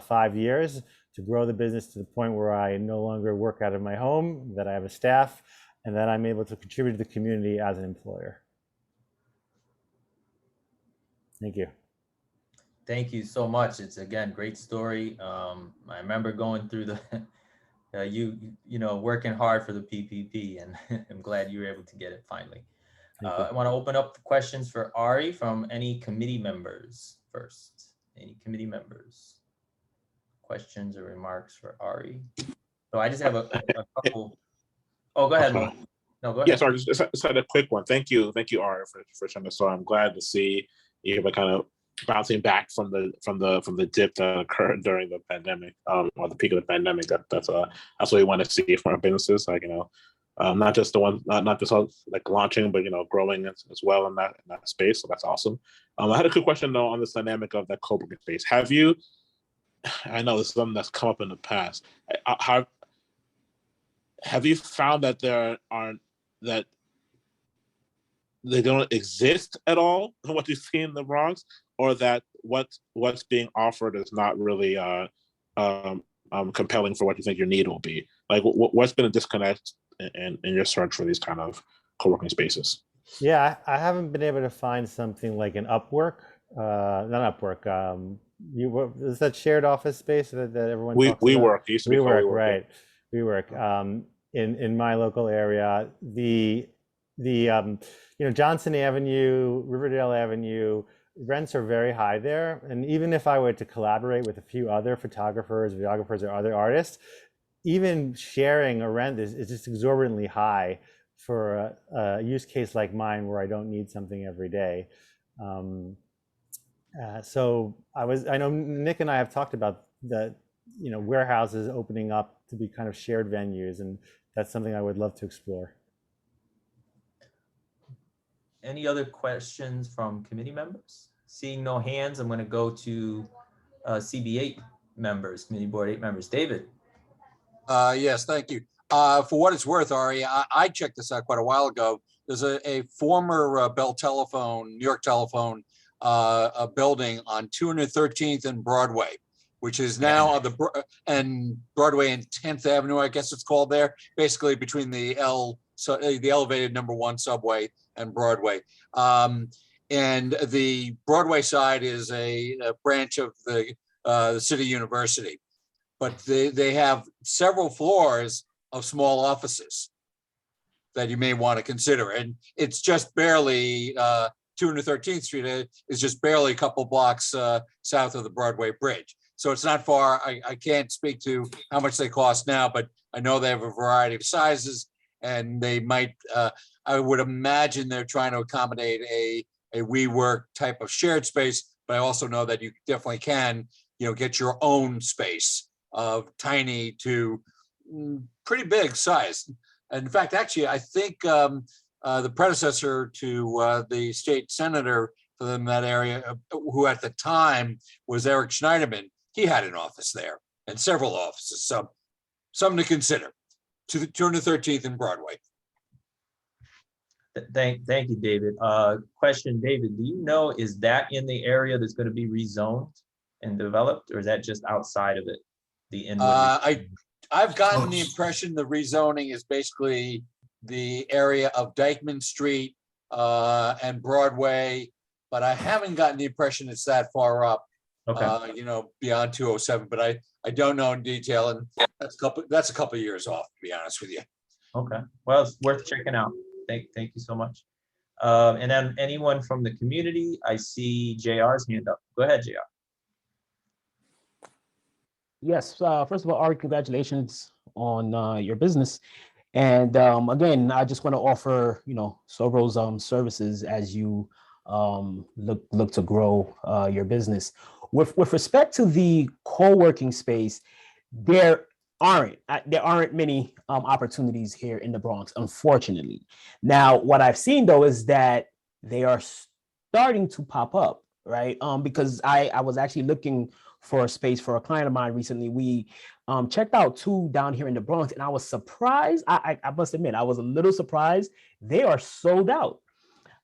5 years, to grow the business to the point where I no longer work out of my home, that I have a staff, and that I'm able to contribute to the community as an employer. Thank you. Thank you so much. It's again, great story. I remember going through the, you know, working hard for the PPP, and I'm glad you were able to get it finally. I want to open up the questions for Ari from any committee members first. Any committee members? Questions or remarks for Ari? So I just have a couple. Oh, go ahead, Mo. No, go ahead. Yeah, sorry, just had a quick one. Thank you, Ari, for sharing the story. I'm glad to see you kind of bouncing back from the dip that occurred during the pandemic, or the peak of the pandemic. That's what we want to see from our businesses, like, you know, not just the one, not just like launching, but, you know, growing as well in that space. So that's awesome. I had a quick question though on this dynamic of that co-working space. Have you? I know this is something that's come up in the past. Have you found that that they don't exist at all in what you see in the Bronx, or that what's being offered is not really compelling for what you think your need will be? Like, what's been a disconnect in your search for these kind of co-working spaces? Yeah, I haven't been able to find something like an Upwork, not Upwork. Is that shared office space that everyone talks about? WeWork, right? WeWork. In my local area, the you know, Johnson Avenue, Riverdale Avenue, rents are very high there. And even if I were to collaborate with a few other photographers, videographers, or other artists, even sharing a rent is just exorbitantly high for a use case like mine, where I don't need something every day. So I know Nick and I have talked about the, you know, warehouses opening up to be kind of shared venues, and that's something I would love to explore. Any other questions from committee members? Seeing no hands, I'm going to go to CB8 members, Committee Board 8 members. David. Yes, thank you. For what it's worth, Ari, I checked this out quite a while ago. There's a former Bell Telephone, New York Telephone, a building on 213th and Broadway, which is now on and Broadway and 10th Avenue, I guess it's called there, basically between the elevated #1 subway and Broadway. And the Broadway side is a branch of the City University, but they have several floors of small offices that you may want to consider. And it's just barely 213th Street is just barely a couple blocks south of the Broadway Bridge. So it's not far. I can't speak to how much they cost now, but I know they have a variety of sizes, and they might, I would imagine they're trying to accommodate a WeWork type of shared space, but I also know that you definitely can, you know, get your own space of tiny to pretty big size. And in fact, actually, I think the predecessor to the state senator for them in that area, who at the time was Eric Schneiderman, he had an office there and several offices. So something to consider. To the 213th and Broadway. Thank you, David. Question, David, do you know, is that in the area that's going to be rezoned and developed, or is that just outside of it? The Inwood. I've gotten the impression the rezoning is basically the area of Dyckman Street and Broadway, but I haven't gotten the impression it's that far up. Okay. You know, beyond 207, but I don't know in detail, and that's a couple of years off, to be honest with you. Okay, well, it's worth checking out. Thank you so much. And then anyone from the community? I see JR's hand up. Go ahead, JR. Yes, first of all, Ari, congratulations on your business. And again, I just want to offer, you know, Sobro's services as you look to grow your business. With respect to the co-working space, there aren't many opportunities here in the Bronx, unfortunately. Now, what I've seen though is that they are starting to pop up, right? Because I was actually looking for a space for a client of mine recently. We checked out 2 down here in the Bronx, and I was surprised. I must admit, I was a little surprised. They are sold out.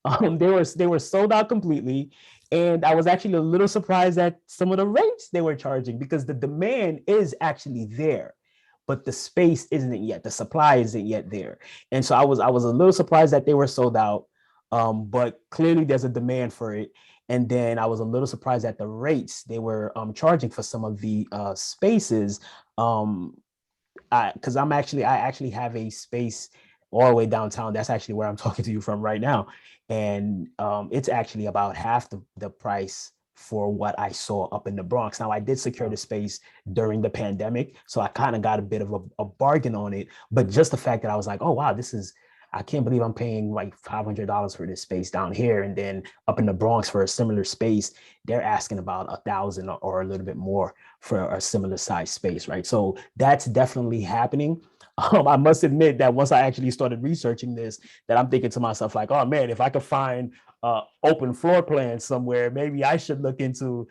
They were sold out completely. And I was actually a little surprised at some of the rates they were charging because the demand is actually there, but the space isn't yet. The supply isn't yet there. And so I was a little surprised that they were sold out. But clearly there's a demand for it. And then I was a little surprised at the rates they were charging for some of the spaces. Because I actually have a space all the way downtown. That's actually where I'm talking to you from right now. And it's actually about half the price for what I saw up in the Bronx. Now, I did secure the space during the pandemic, so I kind of got a bit of a bargain on it. But just the fact that I was like, oh, wow, I can't believe I'm paying like $500 for this space down here. And then up in the Bronx for a similar space, they're asking about $1,000 or a little bit more for a similar size space, right? So that's definitely happening. I must admit that once I actually started researching this, that I'm thinking to myself like, oh man, if I could find open floor plans somewhere, maybe I should look into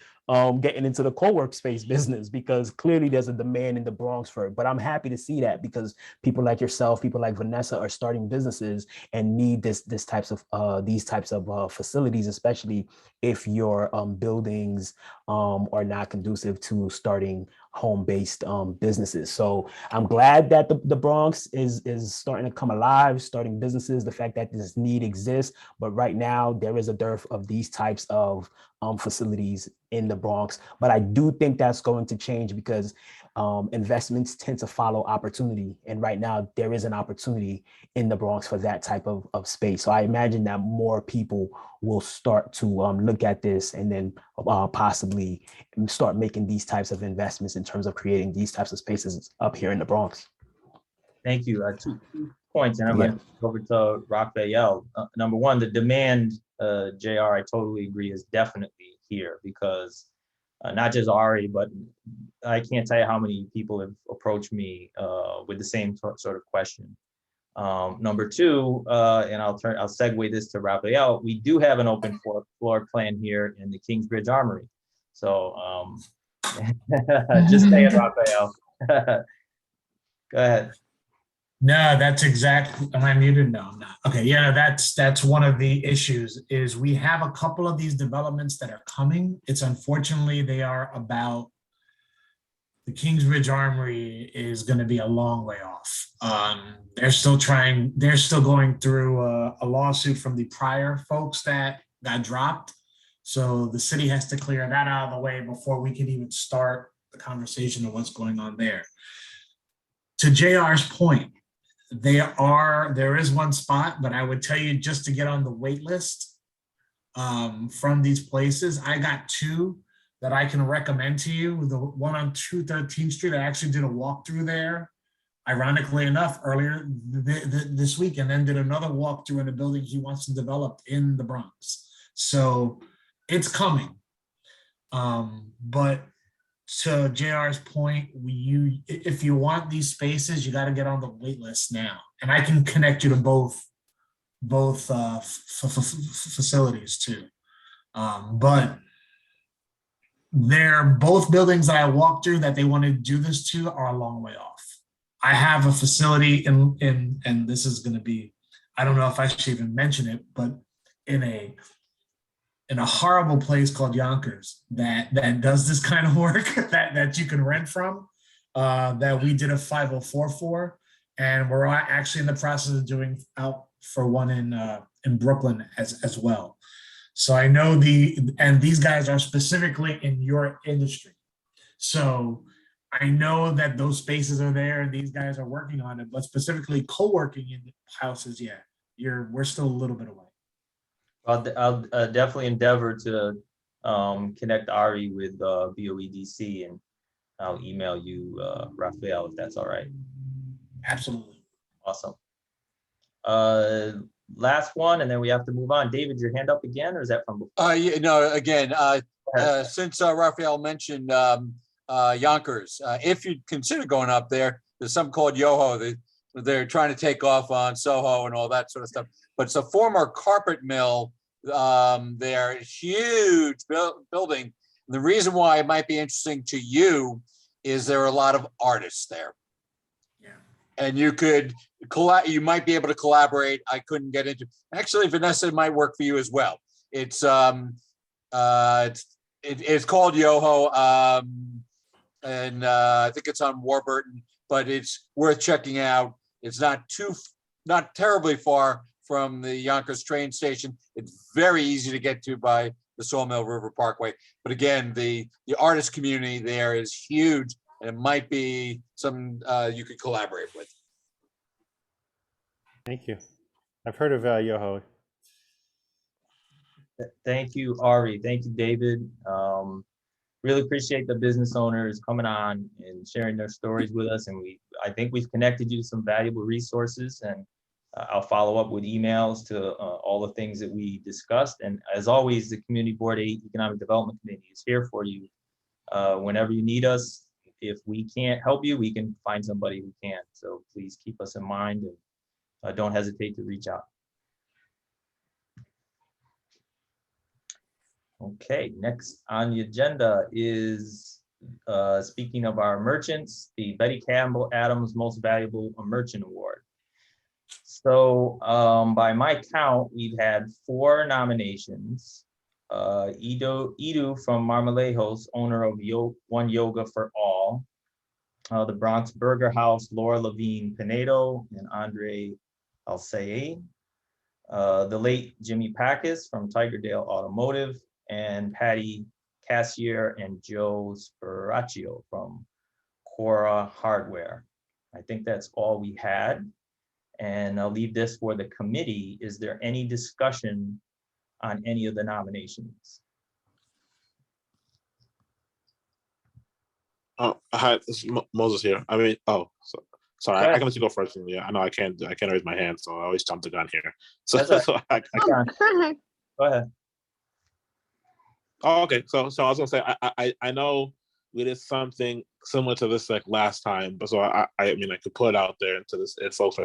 getting into the co-work space business, because clearly there's a demand in the Bronx for it. But I'm happy to see that, because people like yourself, people like Vanessa are starting businesses and need these types of facilities, especially if your buildings are not conducive to starting home-based businesses. So I'm glad that the Bronx is starting to come alive, starting businesses, the fact that this need exists. But right now there is a dearth of these types of facilities in the Bronx. But I do think that's going to change, because investments tend to follow opportunity. And right now there is an opportunity in the Bronx for that type of space. So I imagine that more people will start to look at this and then possibly start making these types of investments in terms of creating these types of spaces up here in the Bronx. Thank you. 2 points, and I'm going to go over to Raphael. Number one, the demand, JR, I totally agree, is definitely here, because not just Ari, but I can't tell you how many people have approached me with the same sort of question. Number two, and I'll segue this to Raphael. We do have an open floor plan here in the Kingsbridge Armory. So just say it, Raphael. Go ahead. No, that's exactly, am I muted? No, I'm not. Okay, yeah, that's one of the issues, is we have a couple of these developments that are coming. It's unfortunately, they are about, the Kingsbridge Armory is going to be a long way off. They're still going through a lawsuit from the prior folks that got dropped. So the city has to clear that out of the way before we can even start the conversation of what's going on there. To JR's point, there is one spot, but I would tell you, just to get on the wait list from these places, I got 2 that I can recommend to you. The one on 213th Street, I actually did a walkthrough there, ironically enough, earlier this week, and then did another walkthrough in a building he wants to develop in the Bronx. So it's coming. But to JR's point, if you want these spaces, you got to get on the wait list now. And I can connect you to both facilities too. But they're both buildings that I walked through that they want to do this to are a long way off. I have a facility and this is going to be, I don't know if I should even mention it, but in a horrible place called Yonkers that does this kind of work that you can rent from, that we did a 504 for, and we're actually in the process of doing out for one in Brooklyn as well. So I know and these guys are specifically in your industry. So I know that those spaces are there and these guys are working on it, but specifically co-working in houses, we're still a little bit away. I'll definitely endeavor to connect Ari with BOEDC, and I'll email you, Raphael, if that's all right. Absolutely. Awesome. Last one, and then we have to move on. David, your hand up again, or is that from before? Yeah, no, again, since Raphael mentioned Yonkers, if you consider going up there, there's something called Yoho. They're trying to take off on Soho and all that sort of stuff. But it's a former carpet mill. They're a huge building. The reason why it might be interesting to you is there are a lot of artists there. Yeah. And you could you might be able to collaborate. I couldn't get into. Actually, Vanessa, it might work for you as well. It's called Yoho, and I think it's on Warburton, but it's worth checking out. It's not terribly far from the Yonkers train station. It's very easy to get to by the Sawmill River Parkway. But again, the artist community there is huge, and it might be something you could collaborate with. Thank you. I've heard of Yoho. Thank you, Ari. Thank you, David. Really appreciate the business owners coming on and sharing their stories with us. And I think we've connected you to some valuable resources, and I'll follow up with emails to all the things that we discussed. And as always, the Community Board 8 Economic Development Committee is here for you whenever you need us. If we can't help you, we can find somebody who can. So please keep us in mind, and don't hesitate to reach out. Okay, next on the agenda is, speaking of our merchants, the Betty Campbell Adams Most Valuable Merchant Award. So by my count, we've had 4 nominations. Edu from Marmalejos, owner of One Yoga for All, the Bronx Burger House, Laura Levine Pinedo and Andre Alcei, the late Jimmy Packus from Tigerdale Automotive, and Patty Cassier and Joe Spiraccio from Cora Hardware. I think that's all we had. And I'll leave this for the committee. Is there any discussion on any of the nominations? Hi, this is Moses here. I mean, sorry, I can let you go first. Yeah, I know I can't raise my hand, so I always jump the gun here. So, Go ahead. Oh, okay. So I was gonna say I know we did something similar to this like last time, but so I mean I could put it out there into this if folks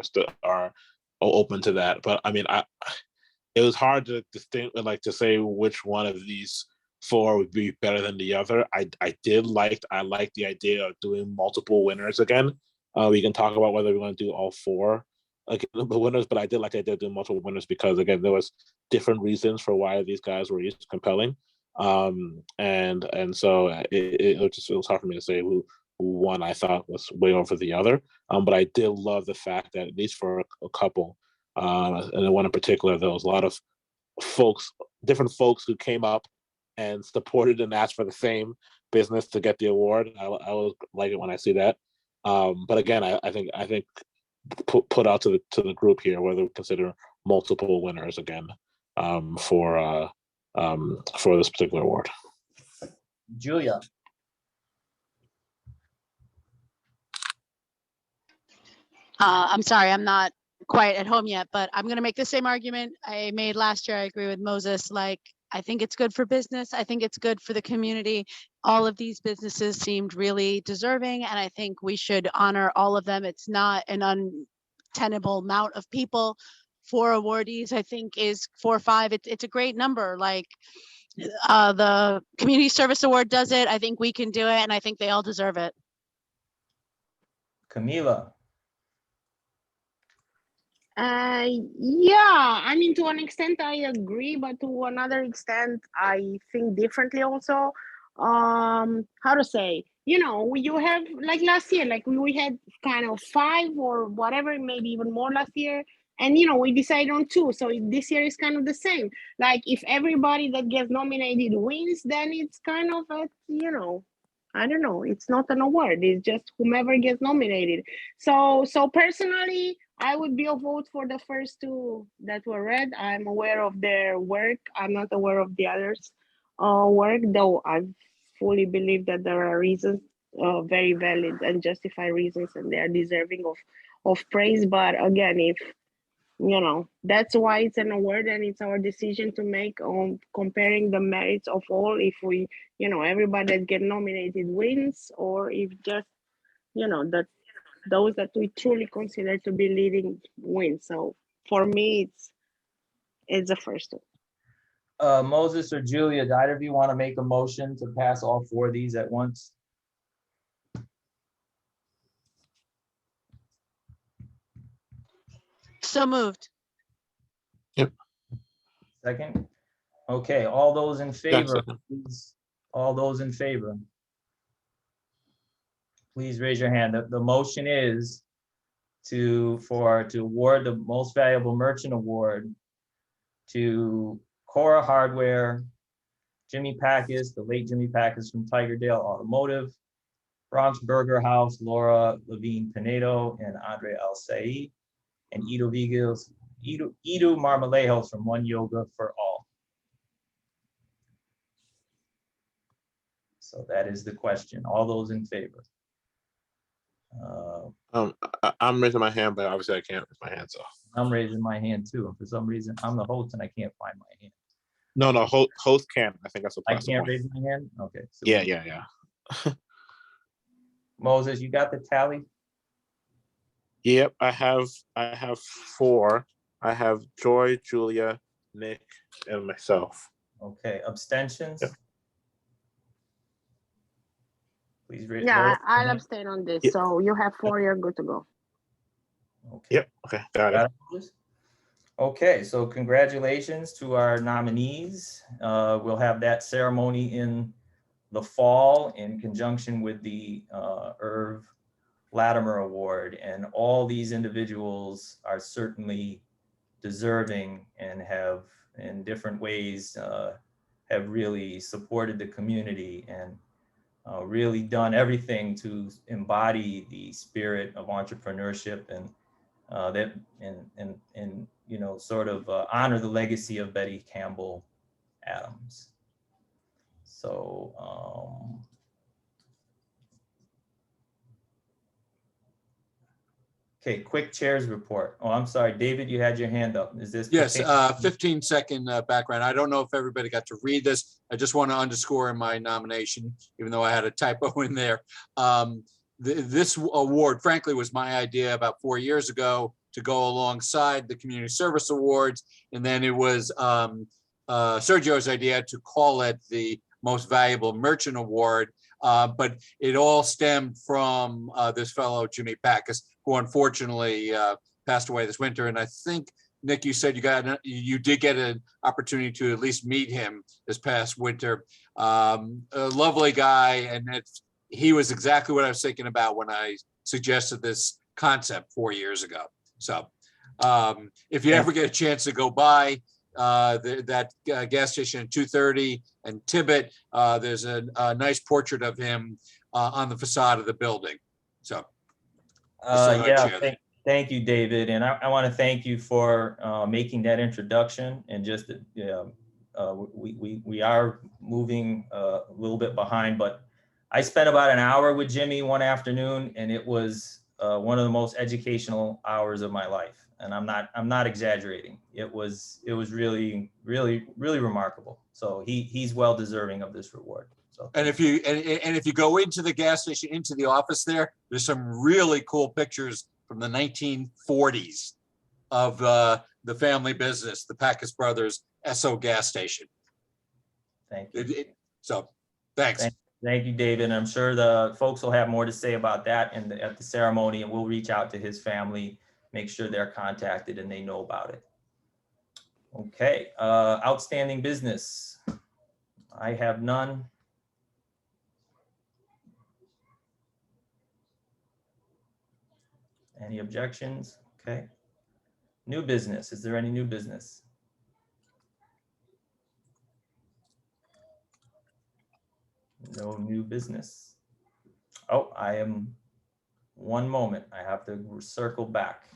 are open to that. But I mean it was hard to to say which one of these 4 would be better than the other. I like the idea of doing multiple winners again. We can talk about whether we want to do all 4 like the winners, but I did like the idea of doing multiple winners because again there was different reasons for why these guys were each compelling. And so it was hard for me to say who one I thought was way over the other. But I did love the fact that at least for a couple, and the one in particular, there was a lot of different folks who came up and supported and asked for the same business to get the award. I always like it when I see that. But again, I think put out to the group here whether we consider multiple winners again for this particular award. Julia. I'm sorry, I'm not quite at home yet, but I'm going to make the same argument I made last year. I agree with Moses. Like, I think it's good for business. I think it's good for the community. All of these businesses seemed really deserving, and I think we should honor all of them. It's not an untenable amount of people. 4 awardees, I think, is 4 or 5. It's a great number. Like the Community Service Award does it. I think we can do it, and I think they all deserve it. Camila. Yeah, I mean, to an extent I agree, but to another extent I think differently also. How to say, you have like last year, like we had kind of 5 or whatever, maybe even more last year. And, we decided on 2. So this year is kind of the same. Like if everybody that gets nominated wins, then it's kind of a, I don't know. It's not an award. It's just whomever gets nominated. So personally, I would be a vote for the first 2 that were read. I'm aware of their work. I'm not aware of the others' work, though I fully believe that there are reasons, very valid and justified reasons, and they are deserving of praise. But again, if that's why it's an award, and it's our decision to make on comparing the merits of all. If we, everybody that get nominated wins, or if just, that those that we truly consider to be leading win. So for me, it's the first one. Moses or Julia, do either of you want to make a motion to pass all 4 of these at once? So moved. Second? Okay, all those in favor, second. please, all those in favor? Please raise your hand. The motion is to award the most valuable merchant award to Cora Hardware, Jimmy Packus, the late Jimmy Packus from Tigerdale Automotive, Bronx Burger House, Laura Levine Pinedo, and Andre Al Said, and Edu Marmalejos from One Yoga for All. So that is the question. All those in favor? I'm raising my hand, but obviously I can't raise my hand, so. I'm raising my hand too. And for some reason, I'm the host and I can't find my hand. No, host can. I think that's a I plus can't point. raise my hand? Okay. So Yeah. Moses, you got the tally? Yep, I have 4. I have Joy, Julia, Nick, and myself. Okay, abstentions? Yep. Please raise. Yeah, vote. I'll abstain on this. Yep. So you have 4, you're good to go. Okay. Yep, okay, got it. Got it, Moses? Okay, so congratulations to our nominees. We'll have that ceremony in the fall in conjunction with the Irv Latimer Award. And all these individuals are certainly deserving and have in different ways have really supported the community and really done everything to embody the spirit of entrepreneurship and you know, sort of honor the legacy of Betty Campbell Adams. So okay, quick chairs report. Oh, I'm sorry, David, you had your hand up. Is this? Yes, 15-second background. I don't know if everybody got to read this. I just want to underscore in my nomination, even though I had a typo in there. This award, frankly, was my idea about 4 years ago to go alongside the Community Service Awards. And then it was Sergio's idea to call it the Most Valuable Merchant Award. But it all stemmed from this fellow, Jimmy Packus, who unfortunately passed away this winter. And I think, Nick, you said you did get an opportunity to at least meet him this past winter. A lovely guy, and he was exactly what I was thinking about when I suggested this concept 4 years ago. So if you ever get a chance to go by that gas station at 230 and Tibbet, there's a nice portrait of him on the facade of the building. So yeah, thank you, David. And I want to thank you for making that introduction. And just we are moving a little bit behind, but I spent about an hour with Jimmy one afternoon, and it was one of the most educational hours of my life. And I'm not exaggerating. It was really remarkable. So he's well deserving of this reward. So. And if you go into the gas station, into the office there's some really cool pictures from the 1940s of the family business, the Packus Brothers Esso gas station. Thank you. So thanks. Thank you, David. I'm sure the folks will have more to say about that at the ceremony, and we'll reach out to his family, make sure they're contacted and they know about it. Okay, outstanding business. I have none. Any objections? Okay. New business. Is there any new business? No new business. Oh, one moment. I have to circle back.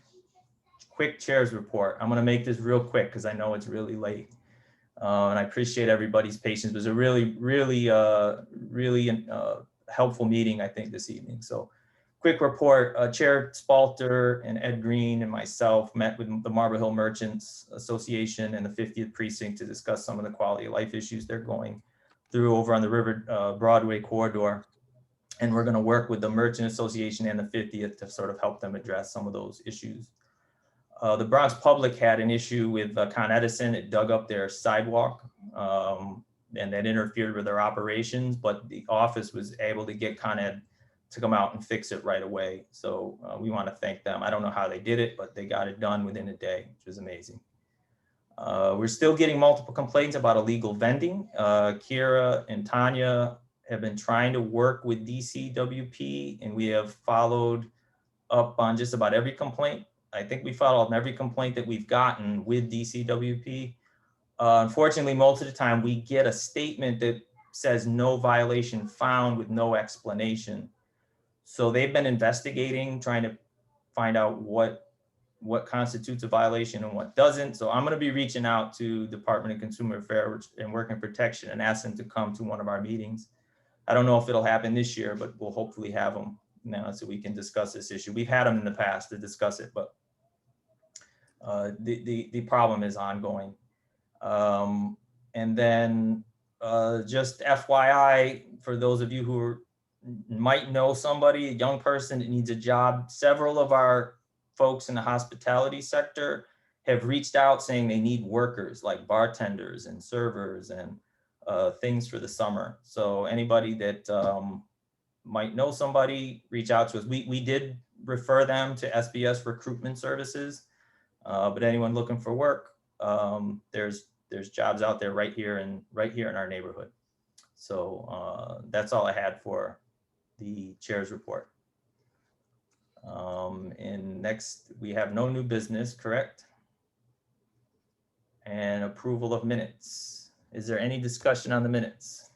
Quick chairs report. I'm going to make this real quick because I know it's really late. And I appreciate everybody's patience. It was a really helpful meeting, I think, this evening. So quick report, Chair Spalter and Ed Green and myself met with the Marble Hill Merchants Association and the 50th Precinct to discuss some of the quality of life issues they're going through over on the River Broadway corridor. And we're going to work with the Merchant Association and the 50th to sort of help them address some of those issues. The Bronx Public had an issue with Con Edison. It dug up their sidewalk and that interfered with their operations, but the office was able to get Con Ed to come out and fix it right away. So we want to thank them. I don't know how they did it, but they got it done within a day, which was amazing. We're still getting multiple complaints about illegal vending. Kira and Tanya have been trying to work with DCWP, and we have followed up on just about every complaint. I think we followed up on every complaint that we've gotten with DCWP. Unfortunately, most of the time we get a statement that says no violation found with no explanation. So they've been investigating, trying to find out what constitutes a violation and what doesn't. So I'm going to be reaching out to Department of Consumer Affairs and Worker Protection and ask them to come to one of our meetings. I don't know if it'll happen this year, but we'll hopefully have them now so we can discuss this issue. We've had them in the past to discuss it, but the problem is ongoing. And then just FYI, for those of you who might know somebody, a young person that needs a job, several of our folks in the hospitality sector have reached out saying they need workers like bartenders and servers and things for the summer. So anybody that might know somebody, reach out to us. We did refer them to SBS Recruitment Services, but anyone looking for work, there's jobs out there right here in our neighborhood. So that's all I had for the chair's report. And next, we have no new business, correct? And approval of minutes. Is there any discussion on the minutes?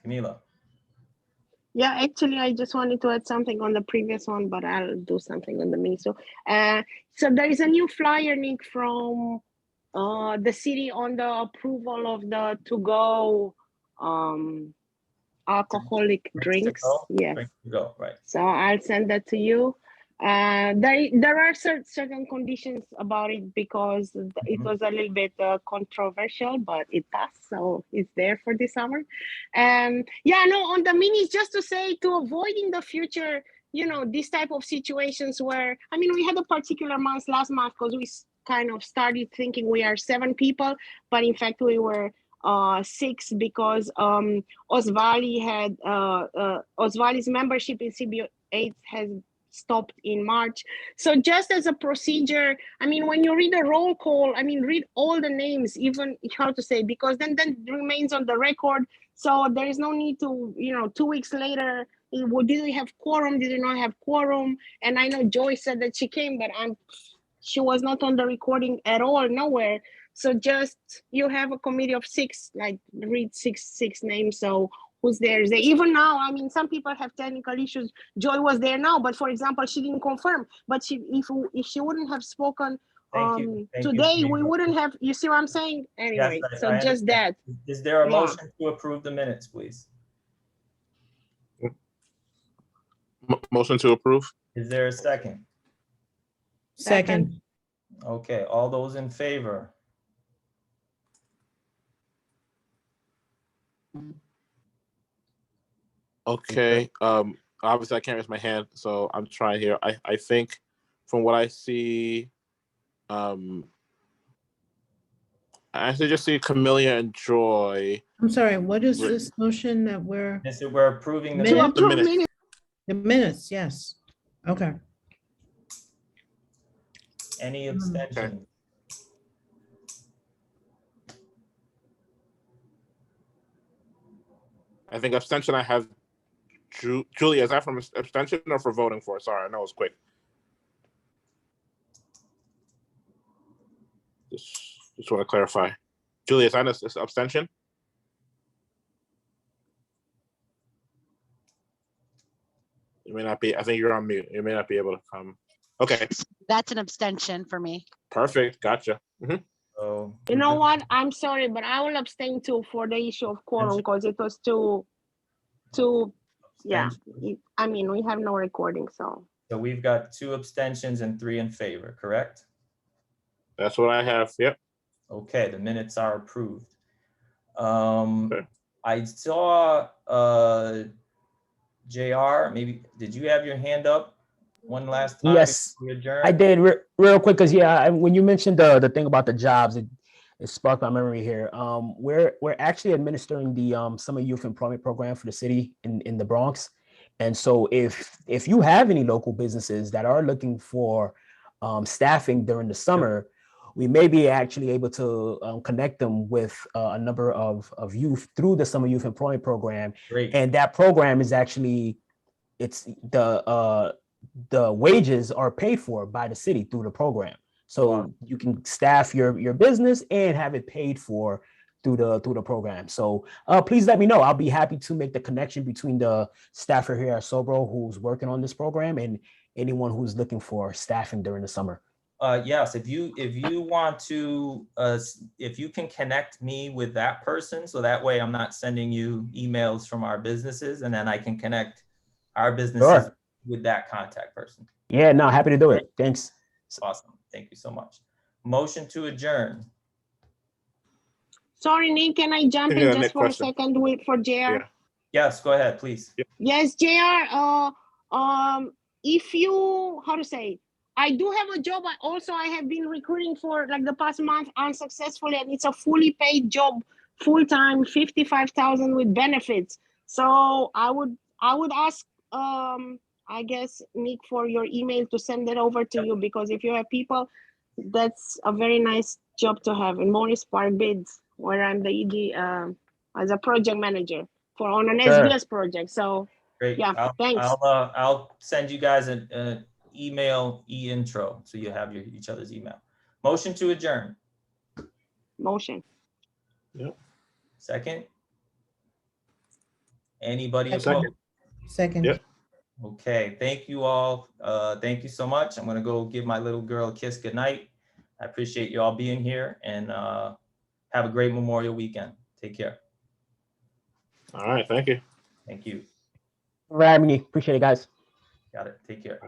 Camila? Yeah, actually, I just wanted to add something on the previous one, but I'll do something on the mini. So there is a new flyer, Nick, from the city on the approval of the to-go alcoholic drinks. Yes. Go, right. So I'll send that to you. There are certain conditions about it because it was a little bit controversial, but it passed, so it's there for this summer. And yeah, no, on the minis, just to say, to avoid in the future, you know, this type of situations where, I mean, we had a particular month last month because we kind of started thinking we are 7 people, but in fact we were 6 because Osvali had Osvali's membership in CB8 has stopped in March. So just as a procedure, I mean, when you read a roll call, I mean, read all the names, even how to say, because then it remains on the record. So there is no need to, you know, 2 weeks later, did we have quorum? Did we not have quorum? And I know Joy said that she came, but she was not on the recording at all, nowhere. So just, you have a committee of 6, like read six names. So who's there? Even now, I mean, some people have technical issues. Joy was there now, but for example, she didn't confirm. But if she wouldn't have spoken today, we wouldn't have. You see what I'm saying? Anyway, yes, so just that. Is there a motion to approve the minutes, please? Motion to approve. Is there a second? Second. Okay, all those in favor? Okay, obviously I can't raise my hand, so I'm trying here. I think from what I see, I actually just see Camellia and Joy. I'm sorry, what is this motion that we're? We're approving the Minutes? minutes. The minutes, yes. Okay. Any abstention? I think abstention I have Julia, is that from abstention or for voting for? Sorry, I know it's quick. Just want to clarify. Julia, is that an abstention? You may not be, I think you're on mute. You may not be able to come. Okay. That's an abstention for me. Perfect, gotcha. So, You know what? I'm sorry, but I will abstain too for the issue of quorum because it was too, yeah. I mean, we have no recording, so. So we've got 2 abstentions and 3 in favor, correct? That's what I have, yep. Okay, the minutes are approved. I saw JR, maybe, did you have your hand up one last time? Yes, before we adjourn? I did real quick, because yeah, when you mentioned the thing about the jobs, it sparked my memory here. We're actually administering the summer youth employment program for the city in the Bronx. And so if you have any local businesses that are looking for staffing during the summer, we may be actually able to connect them with a number of youth through the summer youth employment program. Great. And that program is actually, it's the wages are paid for by the city through the program. So Wow. you can staff your business and have it paid for through the program. So please let me know. I'll be happy to make the connection between the staffer here at Sobro who's working on this program and anyone who's looking for staffing during the summer. Yes, if you want to, if you can connect me with that person, so that way I'm not sending you emails from our businesses, and then I can connect our businesses with that contact person. Yeah, no, happy to do it. Thanks. Awesome. Thank you so much. Motion to adjourn. Sorry, Nick, can I jump in Yeah, just Nick, for question. a second for JR? Yeah. Yes, go ahead, please. Yes, JR, if you, how to say, I do have a job. I have been recruiting for like the past month unsuccessfully, and it's a fully paid job, full-time, 55,000 with benefits. So I would ask, I guess, Nick, for your email to send it over to you, because if you have people, that's a very nice job to have in Morris Park Bids, where I'm the ED as a project manager for on an SBS project. So Great. yeah, thanks. I'll send you guys an email intro so you have each other's email. Motion to adjourn. Motion. Yep. Second. Anybody Second. opposed? Second. Yep. Okay, thank you all. Thank you so much. I'm gonna go give my little girl a kiss goodnight. I appreciate you all being here, and have a great Memorial weekend. Take care. All right. Thank you. Thank you. For having me. Appreciate it, guys. Got it. Take care.